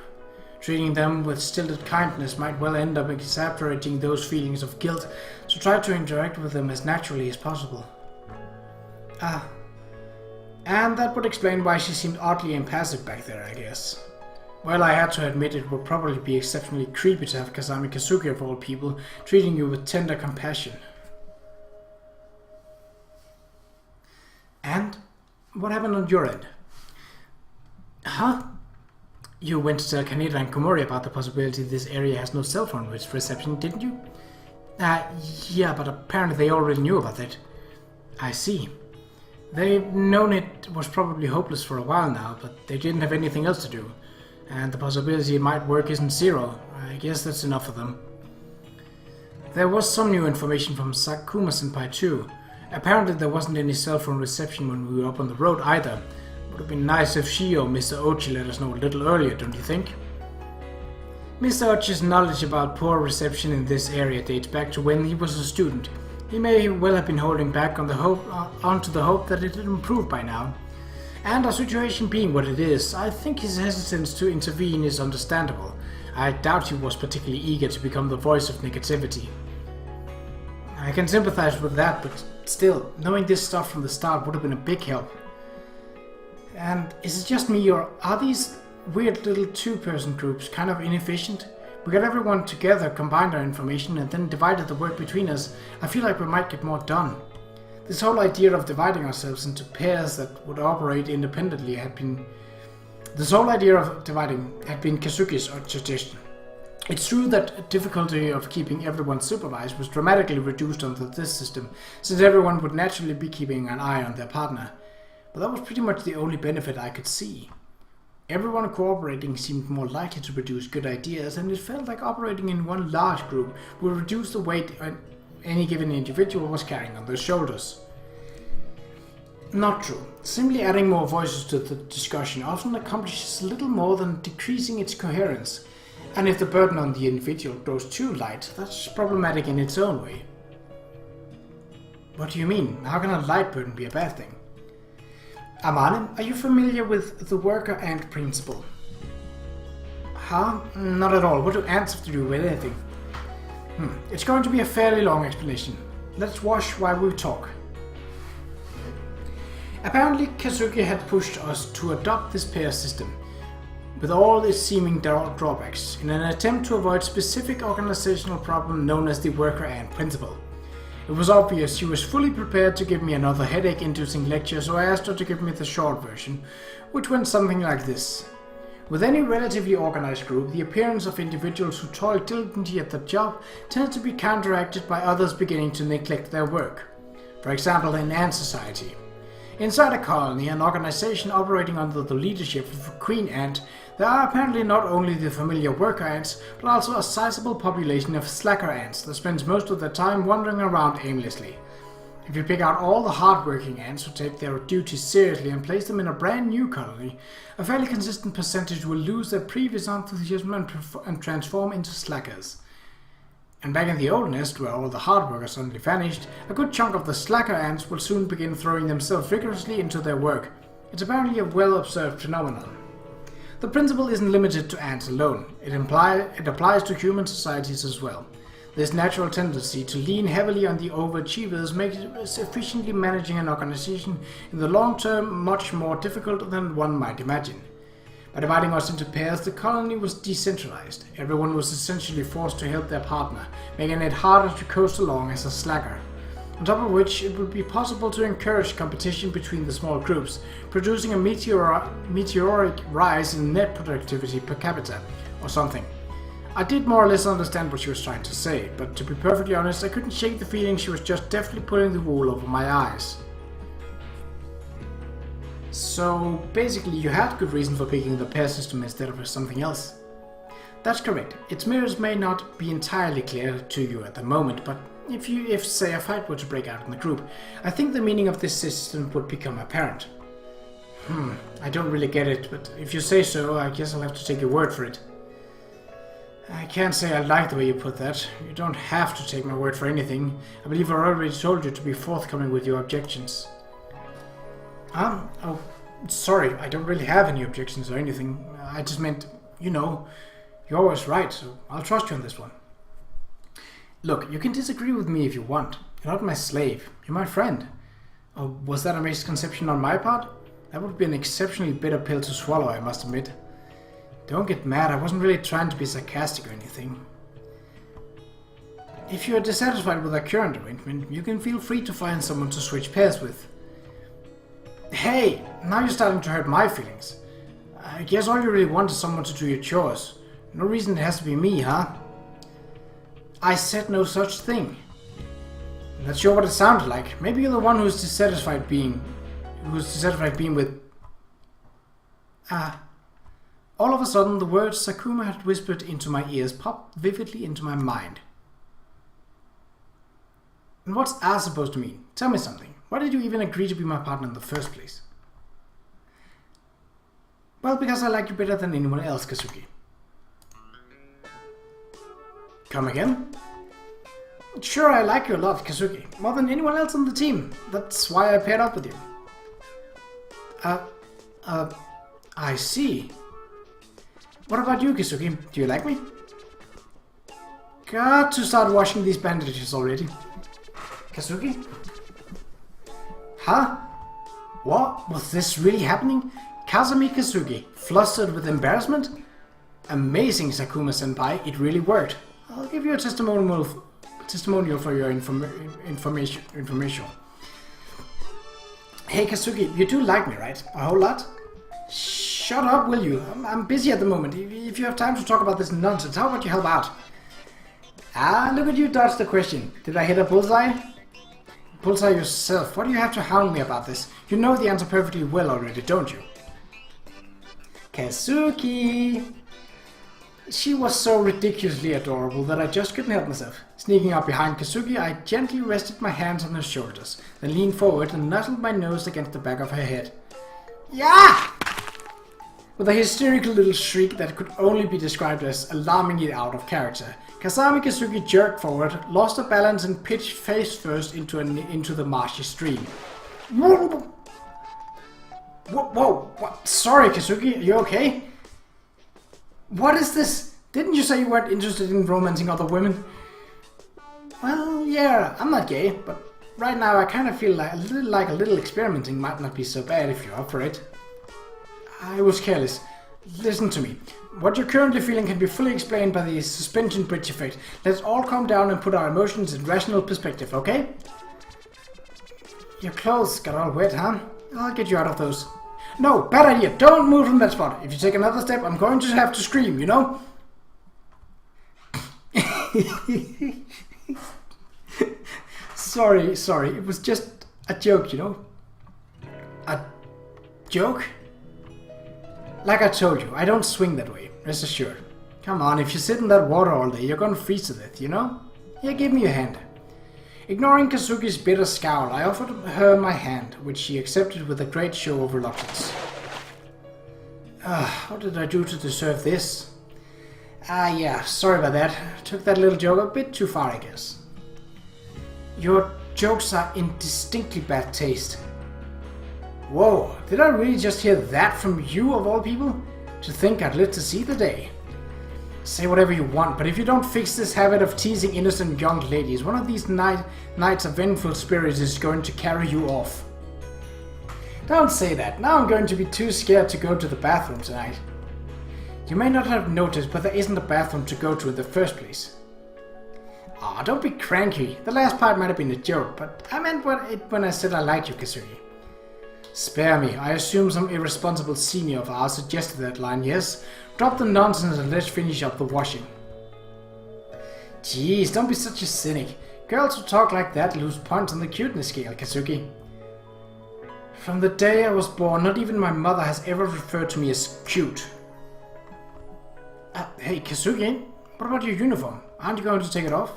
Treating them with stilted kindness might well end up exacerbating those feelings of guilt, so try to interact with them as naturally as possible. And that would explain why she seemed oddly impassive back there, I guess. Well, I had to admit it would probably be exceptionally creepy to have Kazami Kazuki of all people treating you with tender compassion. And? What happened on your end? Huh? You went to tell Kaneda and Komori about the possibility this area has no cell phone reception, didn't you? Yeah, but apparently they already knew about that. I see. They've known it was probably hopeless for a while now, but they didn't have anything else to do. And the possibility it might work isn't zero. I guess that's enough for them. There was some new information from Sakuma-senpai too. Apparently there wasn't any cell phone reception when we were up on the road either. Would have been nice if she or Mr. Ochi let us know a little earlier, don't you think? Mr. Ochi's knowledge about poor reception in this area dates back to when he was a student. He may well have been holding back on onto the hope that it would improve by now. And our situation being what it is, I think his hesitance to intervene is understandable. I doubt he was particularly eager to become the voice of negativity. I can sympathize with that, but still, knowing this stuff from the start would have been a big help. And is it just me, or are these weird little two-person groups kind of inefficient? We got everyone together, combined our information, and then divided the work between us. I feel like we might get more done. This whole idea of dividing ourselves into pairs that would operate independently had been Kazuki's suggestion. It's true that difficulty of keeping everyone supervised was dramatically reduced under this system, since everyone would naturally be keeping an eye on their partner. But that was pretty much the only benefit I could see. Everyone cooperating seemed more likely to produce good ideas, and it felt like operating in one large group would reduce the weight any given individual was carrying on their shoulders. Not true. Simply adding more voices to the discussion often accomplishes little more than decreasing its coherence, and if the burden on the individual grows too light, that's problematic in its own way. What do you mean? How can a light burden be a bad thing? Amane, are you familiar with the worker ant principle? Huh? Not at all. What do ants have to do with anything? It's going to be a fairly long explanation. Let's wash while we talk. Apparently, Kazuki had pushed us to adopt this pair system, with all its seeming drawbacks, in an attempt to avoid specific organizational problem known as the worker ant principle. It was obvious she was fully prepared to give me another headache-inducing lecture, so I asked her to give me the short version, which went something like this. With any relatively organized group, the appearance of individuals who toil diligently at their job tends to be counteracted by others beginning to neglect their work. For example, in ant society. Inside a colony, an organization operating under the leadership of a queen ant, there are apparently not only the familiar worker ants, but also a sizable population of slacker ants that spends most of their time wandering around aimlessly. If you pick out all the hard-working ants who take their duties seriously and place them in a brand new colony, a fairly consistent percentage will lose their previous enthusiasm and transform into slackers. And back in the old nest, where all the hard workers suddenly vanished, a good chunk of the slacker ants will soon begin throwing themselves vigorously into their work. It's apparently a well-observed phenomenon. The principle isn't limited to ants alone. It applies to human societies as well. This natural tendency to lean heavily on the overachievers makes efficiently managing an organization in the long term much more difficult than one might imagine. By dividing us into pairs, the colony was decentralized. Everyone was essentially forced to help their partner, making it harder to coast along as a slacker. On top of which, it would be possible to encourage competition between the small groups, producing a meteoric rise in net productivity per capita, or something. I did more or less understand what she was trying to say, but to be perfectly honest, I couldn't shake the feeling she was just deftly pulling the wool over my eyes. So basically you had good reason for picking the pair system instead of something else. That's correct. Its mirrors may not be entirely clear to you at the moment, but if say a fight were to break out in the group, I think the meaning of this system would become apparent. I don't really get it, but if you say so, I guess I'll have to take your word for it. I can't say I like the way you put that. You don't have to take my word for anything. I believe I already told you to be forthcoming with your objections. Oh, sorry, I don't really have any objections or anything. I just meant, you're always right, so I'll trust you on this one. Look, you can disagree with me if you want. You're not my slave, you're my friend. Oh, was that a misconception on my part? That would be an exceptionally bitter pill to swallow, I must admit. Don't get mad, I wasn't really trying to be sarcastic or anything. If you are dissatisfied with our current arrangement, you can feel free to find someone to switch pairs with. Hey, now you're starting to hurt my feelings. I guess all you really want is someone to do your chores. No reason it has to be me, huh? I said no such thing. Not sure what it sounded like. Maybe you're the one who's dissatisfied being with... All of a sudden, the words Sakuma had whispered into my ears popped vividly into my mind. And what's "ah" supposed to mean? Tell me something. Why did you even agree to be my partner in the first place? Well, because I like you better than anyone else, Kazuki. Come again? Sure, I like you a lot, Kazuki. More than anyone else on the team. That's why I paired up with you. I see. What about you, Kazuki? Do you like me? Got to start washing these bandages already. Kazuki? Huh? What? Was this really happening? Kazami Kazuki, flustered with embarrassment? Amazing, Sakuma-senpai, it really worked. I'll give you a testimonial for your information. Hey Kazuki, you do like me, right? A whole lot? Shut up, will you? I'm busy at the moment. If you have time to talk about this nonsense, how about you help out? Look at you dodge the question. Did I hit a bullseye? Bullseye yourself. What do you have to hound me about this? You know the answer perfectly well already, don't you? Kazuki! She was so ridiculously adorable that I just couldn't help myself. Sneaking up behind Kazuki, I gently rested my hands on her shoulders, then leaned forward and nuzzled my nose against the back of her head. Yeah! With a hysterical little shriek that could only be described as alarmingly out of character, Kazami Kazuki jerked forward, lost her balance and pitched face first into the marshy stream. Whoa! What? Sorry, Kazuki, are you okay? What is this? Didn't you say you weren't interested in romancing other women? Well, yeah, I'm not gay, but right now I kind of feel like a little experimenting might not be so bad if you're up for it. I was careless. Listen to me. What you're currently feeling can be fully explained by the suspension bridge effect. Let's all calm down and put our emotions in rational perspective, okay? Your clothes got all wet, huh? I'll get you out of those. No, bad idea. Don't move from that spot. If you take another step, I'm going to have to scream, you know? Sorry. It was just a joke, you know? A joke? Like I told you, I don't swing that way. Rest assured. Come on, if you sit in that water all day, you're gonna freeze to death, you know? Here, give me your hand. Ignoring Kazuki's bitter scowl, I offered her my hand, which she accepted with a great show of reluctance. What did I do to deserve this? Yeah, sorry about that. Took that little joke a bit too far, I guess. Your jokes are in distinctly bad taste. Whoa, did I really just hear that from you of all people? To think I'd live to see the day. Say whatever you want, but if you don't fix this habit of teasing innocent young ladies, one of these nights of vengeful spirits is going to carry you off. Don't say that. Now I'm going to be too scared to go to the bathroom tonight. You may not have noticed, but there isn't a bathroom to go to in the first place. Aw, don't be cranky. The last part might have been a joke, but I meant when I said I liked you, Kazuki. Spare me. I assume some irresponsible senior of ours suggested that line, yes? Drop the nonsense and let's finish up the washing. Jeez, don't be such a cynic. Girls who talk like that lose points on the cuteness scale, Kazuki. From the day I was born, not even my mother has ever referred to me as cute. Hey, Kazuki, what about your uniform? Aren't you going to take it off?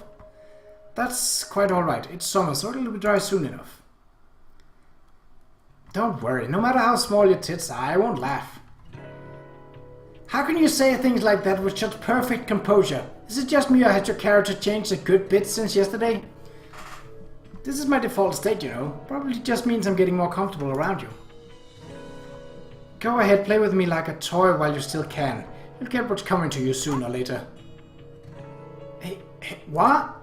That's quite alright. It's summer, so it'll be dry soon enough. Don't worry, no matter how small your tits are, I won't laugh. How can you say things like that with such perfect composure? Is it just me or had your character changed a good bit since yesterday? This is my default state, you know. Probably just means I'm getting more comfortable around you. Go ahead, play with me like a toy while you still can. You'll get what's coming to you sooner or later. Hey, what?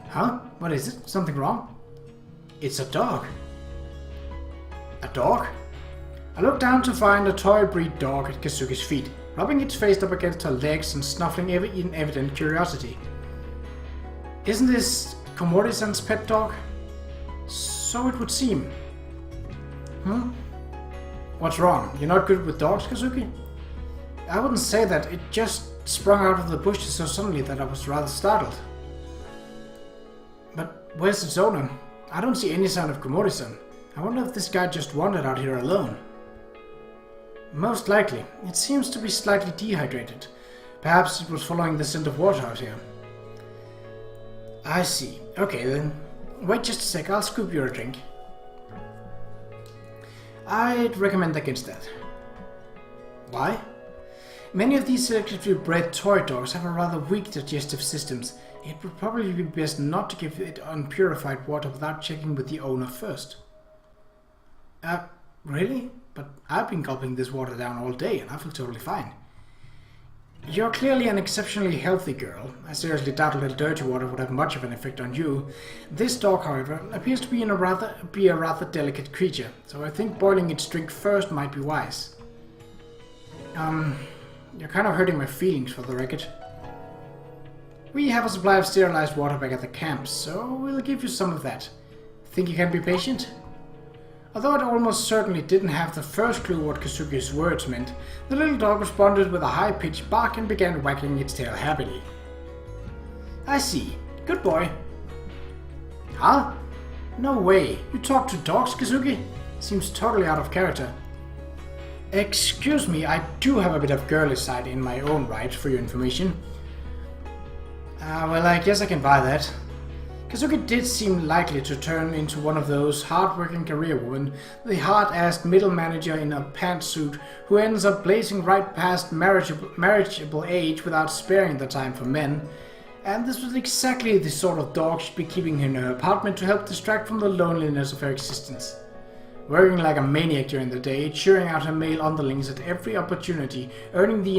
Huh? What is it? Something wrong? It's a dog. A dog? I looked down to find a toy breed dog at Kazuki's feet, rubbing its face up against her legs and snuffling in evident curiosity. Isn't this Komori-san's pet dog? So it would seem. What's wrong? You're not good with dogs, Kazuki? I wouldn't say that. It just sprung out of the bushes so suddenly that I was rather startled. But where's its owner? I don't see any sign of Komori-san. I wonder if this guy just wandered out here alone. Most likely. It seems to be slightly dehydrated. Perhaps it was following the scent of water out here. I see. Okay then. Wait just a sec, I'll scoop you a drink. I'd recommend against that. Why? Many of these selectively bred toy dogs have a rather weak digestive systems. It would probably be best not to give it unpurified water without checking with the owner first. Really? But I've been gulping this water down all day and I feel totally fine. You're clearly an exceptionally healthy girl. I seriously doubt a little dirty water would have much of an effect on you. This dog, however, appears to be a rather delicate creature, so I think boiling its drink first might be wise. You're kind of hurting my feelings, for the record. We have a supply of sterilized water back at the camp, so we'll give you some of that. Think you can be patient? Although it almost certainly didn't have the first clue what Kazuki's words meant, the little dog responded with a high-pitched bark and began wagging its tail happily. I see. Good boy. Huh? No way. You talk to dogs, Kazuki? Seems totally out of character. Excuse me, I do have a bit of girly side in my own right, for your information. Well, I guess I can buy that. Kazuki did seem likely to turn into one of those hard-working career women, the hard-assed middle manager in a pantsuit who ends up blazing right past marriageable age without sparing the time for men. And this was exactly the sort of dog she'd be keeping in her apartment to help distract from the loneliness of her existence. Working like a maniac during the day, cheering out her male underlings at every opportunity, earning the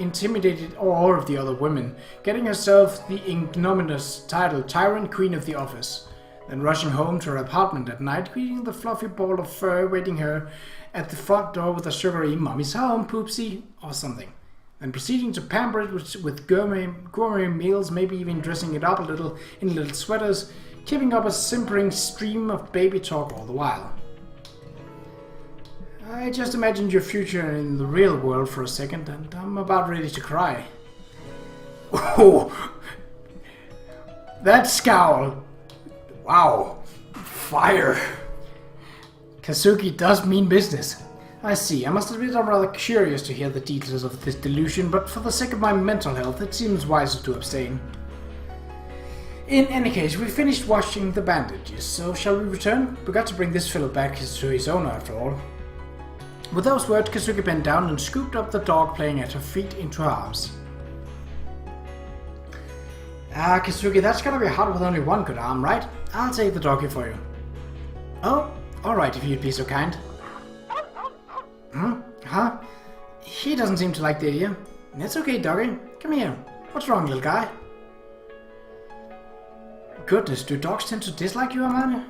intimidated all of the other women, getting herself the ignominious title Tyrant Queen of the Office, then rushing home to her apartment at night, greeting the fluffy ball of fur waiting her at the front door with a sugary "Mommy's home, poopsie" or something, then proceeding to pamper it with gourmet meals, maybe even dressing it up a little in little sweaters, keeping up a simpering stream of baby talk all the while. I just imagined your future in the real world for a second, and I'm about ready to cry. Oh, that scowl! Wow, fire! Kazuki does mean business. I see. I must admit I'm rather curious to hear the details of this delusion, but for the sake of my mental health, it seems wiser to abstain. In any case, we finished washing the bandages, so shall we return? We got to bring this fellow back to his owner after all. With those words, Kazuki bent down and scooped up the dog playing at her feet into her arms. Kazuki, that's gonna be hard with only one good arm, right? I'll take the doggy for you. Oh, alright if you'd be so kind. Huh? He doesn't seem to like the idea. It's okay, doggy. Come here. What's wrong, little guy? Goodness, do dogs tend to dislike you, Amane?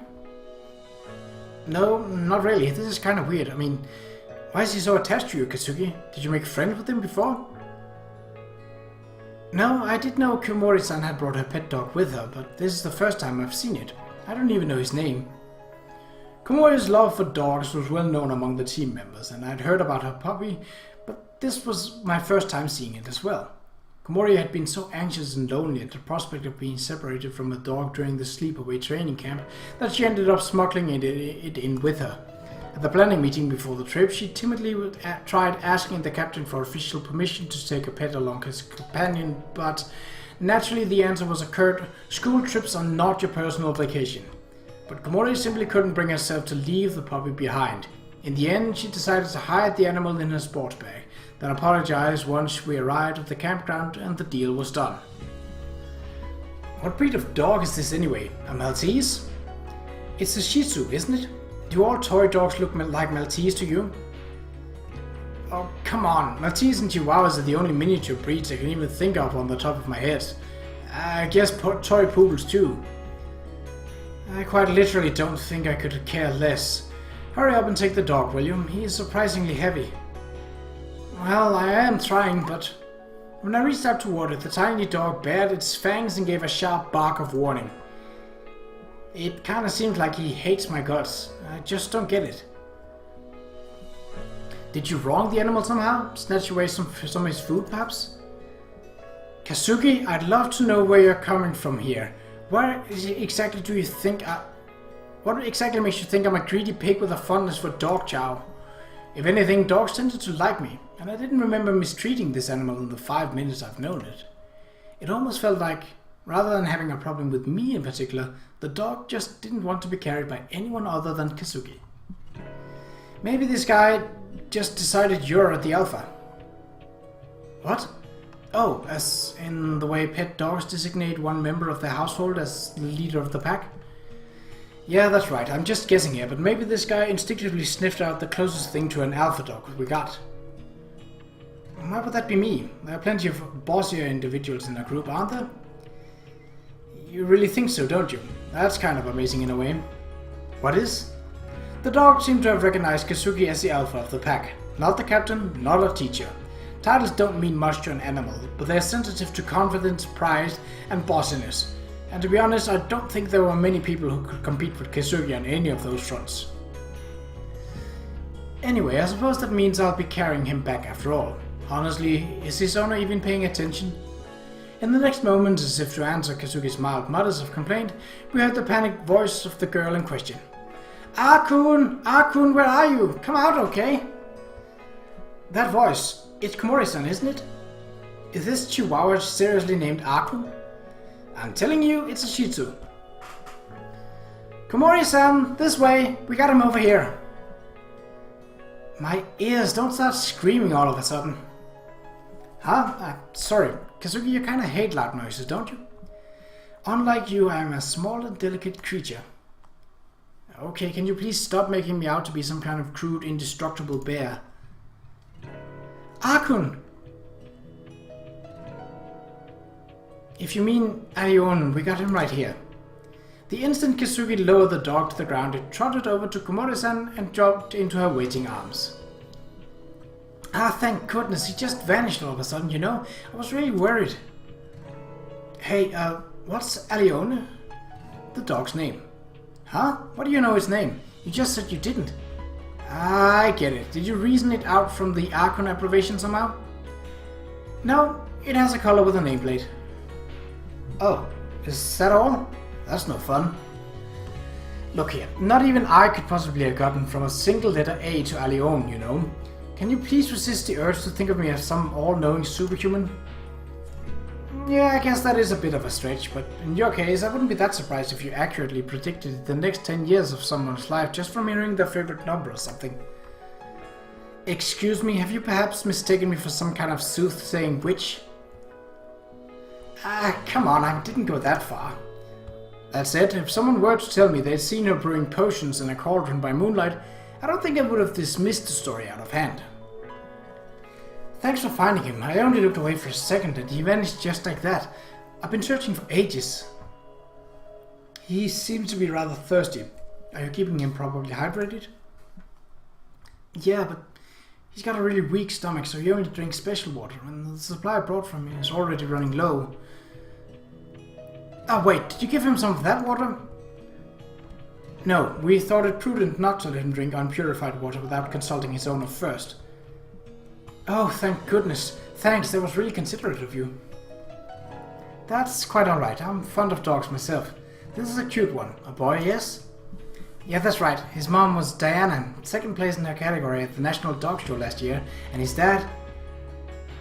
No, not really. This is kind of weird. I mean, why is he so attached to you, Kazuki? Did you make friends with him before? No, I did know Komori-san had brought her pet dog with her, but this is the first time I've seen it. I don't even know his name. Komori's love for dogs was well known among the team members, and I'd heard about her puppy, but this was my first time seeing it as well. Komori had been so anxious and lonely at the prospect of being separated from her dog during the sleepaway training camp that she ended up smuggling it in with her. At the planning meeting before the trip, she timidly tried asking the captain for official permission to take a pet along as companion, but naturally the answer was a curt, "School trips are not your personal vacation." But Komori simply couldn't bring herself to leave the puppy behind. In the end, she decided to hide the animal in her sports bag, then apologized once we arrived at the campground and the deal was done. What breed of dog is this anyway? A Maltese? It's a Shih Tzu, isn't it? Do all toy dogs look like Maltese to you? Oh, come on. Maltese and Chihuahuas are the only miniature breeds I can even think of on the top of my head. I guess toy poodles too. I quite literally don't think I could care less. Hurry up and take the dog, will you? He is surprisingly heavy. Well, I am trying, but when I reached out toward it, the tiny dog bared its fangs and gave a sharp bark of warning. It kinda seems like he hates my guts. I just don't get it. Did you wrong the animal somehow? Snatch away some of his food, perhaps? Kazuki, I'd love to know where you're coming from here. What exactly do you think what exactly makes you think I'm a greedy pig with a fondness for dog chow? If anything, dogs tended to like me, and I didn't remember mistreating this animal in the 5 minutes I've known it. It almost felt like, rather than having a problem with me in particular, the dog just didn't want to be carried by anyone other than Kazuki. Maybe this guy just decided you're the alpha. What? Oh, as in the way pet dogs designate one member of their household as the leader of the pack? Yeah, that's right. I'm just guessing here, but maybe this guy instinctively sniffed out the closest thing to an alpha dog we got. Why would that be me? There are plenty of bossier individuals in our group, aren't there? You really think so, don't you? That's kind of amazing in a way. What is? The dog seemed to have recognized Kazuki as the alpha of the pack. Not the captain, not a teacher. Titles don't mean much to an animal, but they're sensitive to confidence, pride, and bossiness. And to be honest, I don't think there were many people who could compete with Kazuki on any of those fronts. Anyway, I suppose that means I'll be carrying him back after all. Honestly, is his owner even paying attention? In the next moment, as if to answer Kazuki's mild mutters of complaint, we heard the panicked voice of the girl in question. Akun! Akun, where are you? Come out, okay? That voice, it's Komori-san, isn't it? Is this Chihuahua seriously named Akun? I'm telling you, it's a Shih Tzu. Komori-san, this way, we got him over here. My ears, don't start screaming all of a sudden. Huh? Sorry, Kazuki, you kinda hate loud noises, don't you? Unlike you, I am a small and delicate creature. Okay, can you please stop making me out to be some kind of crude, indestructible bear? Akun! If you mean Alion, we got him right here. The instant Kazuki lowered the dog to the ground, it trotted over to Komori-san and dropped into her waiting arms. Ah, thank goodness, he just vanished all of a sudden, you know? I was really worried. Hey, what's Alion? The dog's name. Huh? What do you know his name? You just said you didn't. I get it. Did you reason it out from the Archon abbreviation somehow? No, it has a color with a nameplate. Oh, is that all? That's no fun. Look here, not even I could possibly have gotten from a single letter A to Alion, you know. Can you please resist the urge to think of me as some all-knowing superhuman? Yeah, I guess that is a bit of a stretch, but in your case, I wouldn't be that surprised if you accurately predicted the next 10 years of someone's life just from hearing their favorite number or something. Excuse me, have you perhaps mistaken me for some kind of soothsaying witch? Ah, come on, I didn't go that far. That said, if someone were to tell me they'd seen her brewing potions in a cauldron by moonlight, I don't think I would have dismissed the story out of hand. Thanks for finding him. I only looked away for a second and he vanished just like that. I've been searching for ages. He seems to be rather thirsty. Are you keeping him properly hydrated? Yeah, but he's got a really weak stomach, so he only drinks special water, and the supply I brought from him is already running low. Oh wait, did you give him some of that water? No, we thought it prudent not to let him drink unpurified water without consulting his owner first. Oh, thank goodness. Thanks, that was really considerate of you. That's quite alright. I'm fond of dogs myself. This is a cute one. A boy, yes? Yeah, that's right. His mom was Diana, second place in her category at the National Dog Show last year, and his dad...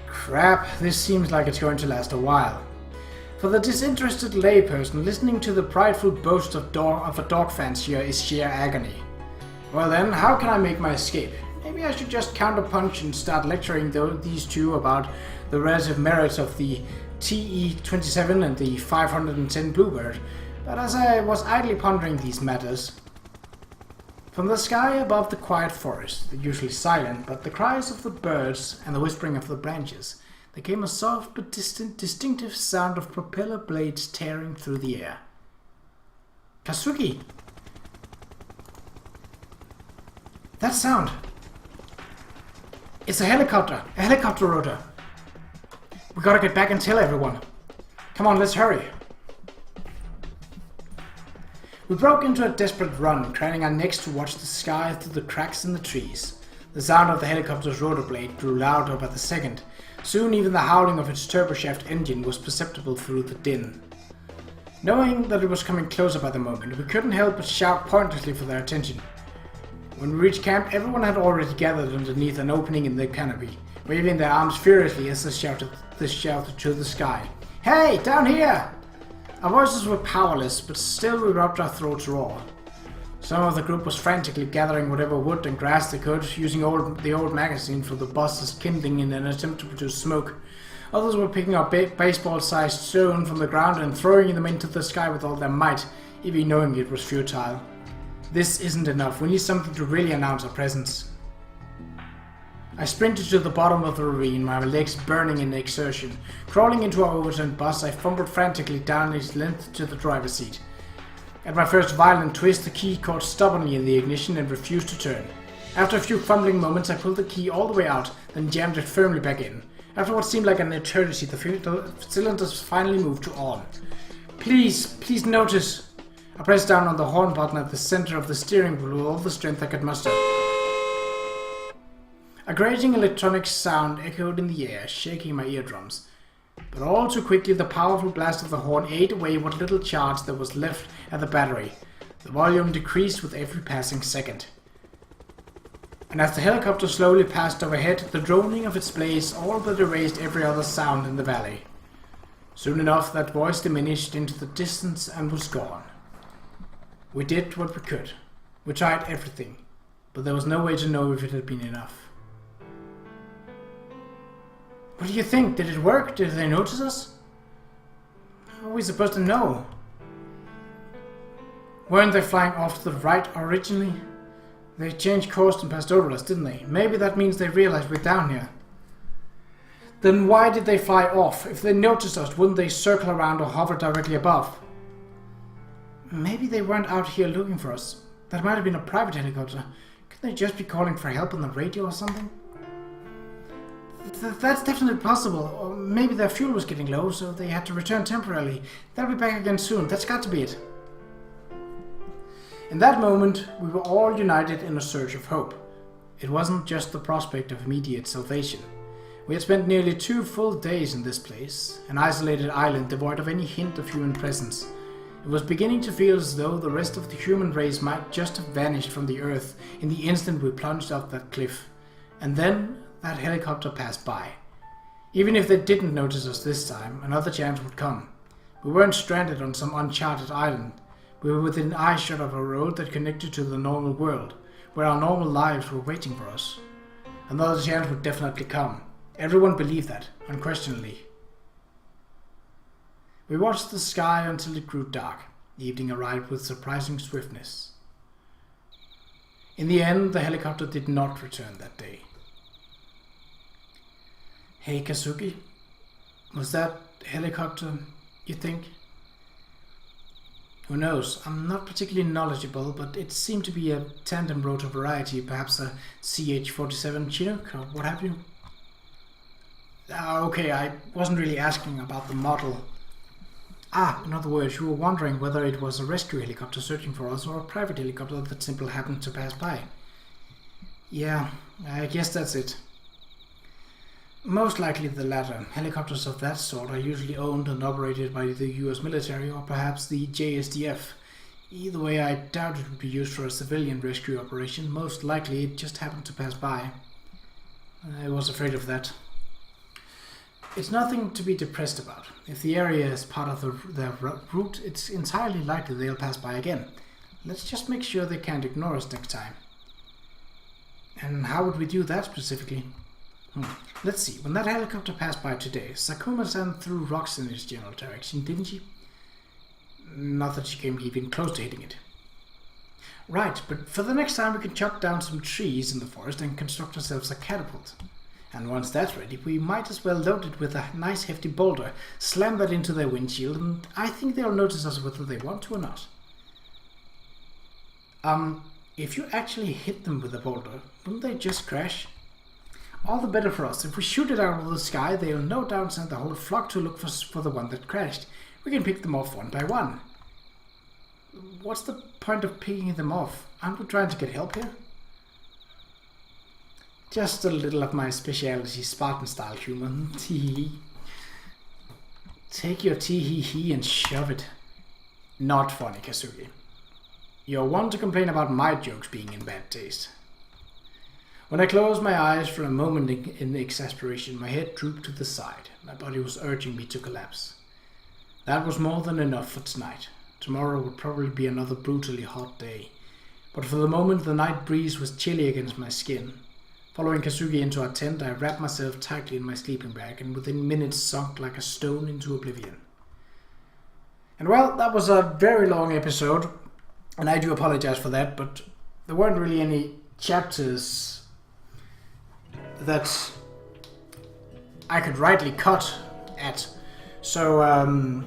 Crap, this seems like it's going to last a while. For the disinterested layperson, listening to the prideful boast of a dog fancier is sheer agony. Well then, how can I make my escape? Maybe I should just counterpunch and start lecturing these two about the relative merits of the TE-27 and the 510 Bluebird. But as I was idly pondering these matters, from the sky above the quiet forest, usually silent, but the cries of the birds and the whispering of the branches, there came a soft but distinctive sound of propeller blades tearing through the air. Kazuki! That sound! It's a helicopter rotor. We gotta get back and tell everyone. Come on, let's hurry. We broke into a desperate run, craning our necks to watch the sky through the cracks in the trees. The sound of the helicopter's rotor blade grew louder by the second. Soon even the howling of its turboshaft engine was perceptible through the din. Knowing that it was coming closer by the moment, we couldn't help but shout pointlessly for their attention. When we reached camp, everyone had already gathered underneath an opening in the canopy, waving their arms furiously as they shouted to the sky. Hey, down here! Our voices were powerless, but still we rubbed our throats raw. Some of the group was frantically gathering whatever wood and grass they could, using the old magazine for the bus as kindling in an attempt to produce smoke. Others were picking up baseball-sized stone from the ground and throwing them into the sky with all their might, even knowing it was futile. This isn't enough. We need something to really announce our presence. I sprinted to the bottom of the ravine, my legs burning in exertion. Crawling into our overturned bus, I fumbled frantically down its length to the driver's seat. At my first violent twist, the key caught stubbornly in the ignition and refused to turn. After a few fumbling moments, I pulled the key all the way out, then jammed it firmly back in. After what seemed like an eternity, the cylinders finally moved to on. Please notice. I pressed down on the horn button at the center of the steering wheel with all the strength I could muster. A grating electronic sound echoed in the air, shaking my eardrums. But all too quickly the powerful blast of the horn ate away what little charge there was left at the battery. The volume decreased with every passing second. And as the helicopter slowly passed overhead, the droning of its blades all but erased every other sound in the valley. Soon enough that voice diminished into the distance and was gone. We did what we could. We tried everything, but there was no way to know if it had been enough. What do you think? Did it work? Did they notice us? How are we supposed to know? Weren't they flying off to the right originally? They changed course and passed over us, didn't they? Maybe that means they realized we're down here. Then why did they fly off? If they noticed us, wouldn't they circle around or hover directly above? Maybe they weren't out here looking for us. That might have been a private helicopter. Could they just be calling for help on the radio or something? That's definitely possible. Or maybe their fuel was getting low, so they had to return temporarily. They'll be back again soon. That's got to be it. In that moment, we were all united in a search of hope. It wasn't just the prospect of immediate salvation. We had spent nearly 2 full days in this place, an isolated island devoid of any hint of human presence. It was beginning to feel as though the rest of the human race might just have vanished from the earth in the instant we plunged off that cliff. And then that helicopter passed by. Even if they didn't notice us this time, another chance would come. We weren't stranded on some uncharted island. We were within eyeshot of a road that connected to the normal world, where our normal lives were waiting for us. Another chance would definitely come. Everyone believed that, unquestionably. We watched the sky until it grew dark. The evening arrived with surprising swiftness. In the end, the helicopter did not return that day. Hey Kazuki, was that helicopter, you think? Who knows? I'm not particularly knowledgeable, but it seemed to be a tandem rotor variety, perhaps a CH-47 Chinook or what have you. Okay, I wasn't really asking about the model. In other words, you were wondering whether it was a rescue helicopter searching for us or a private helicopter that simply happened to pass by. Yeah, I guess that's it. Most likely the latter. Helicopters of that sort are usually owned and operated by the US military or perhaps the JSDF. Either way, I doubt it would be used for a civilian rescue operation. Most likely it just happened to pass by. I was afraid of that. It's nothing to be depressed about. If the area is part of their route, it's entirely likely they'll pass by again. Let's just make sure they can't ignore us next time. And how would we do that specifically? Let's see. When that helicopter passed by today, Sakuma-san threw rocks in its general direction, didn't she? Not that she came even close to hitting it. Right, but for the next time we can chop down some trees in the forest and construct ourselves a catapult. And once that's ready, we might as well load it with a nice hefty boulder, slam that into their windshield, and I think they'll notice us whether they want to or not. If you actually hit them with a boulder, wouldn't they just crash? All the better for us. If we shoot it out of the sky, they'll no doubt send the whole flock to look for the one that crashed. We can pick them off one by one. What's the point of picking them off? Aren't we trying to get help here? Just a little of my specialty Spartan-style humor. Tee-hee. Take your tee-hee-hee and shove it. Not funny, Kazuki. You're one to complain about my jokes being in bad taste. When I closed my eyes for a moment in exasperation, my head drooped to the side. My body was urging me to collapse. That was more than enough for tonight. Tomorrow would probably be another brutally hot day. But for the moment, the night breeze was chilly against my skin. Following Kazuki into our tent, I wrapped myself tightly in my sleeping bag and within minutes sunk like a stone into oblivion. And well, that was a very long episode, and I do apologize for that, but there weren't really any chapters that I could rightly cut at. So,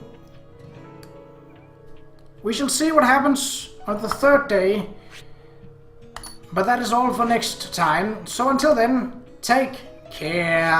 we shall see what happens on the 3rd day. But that is all for next time. So until then, take care.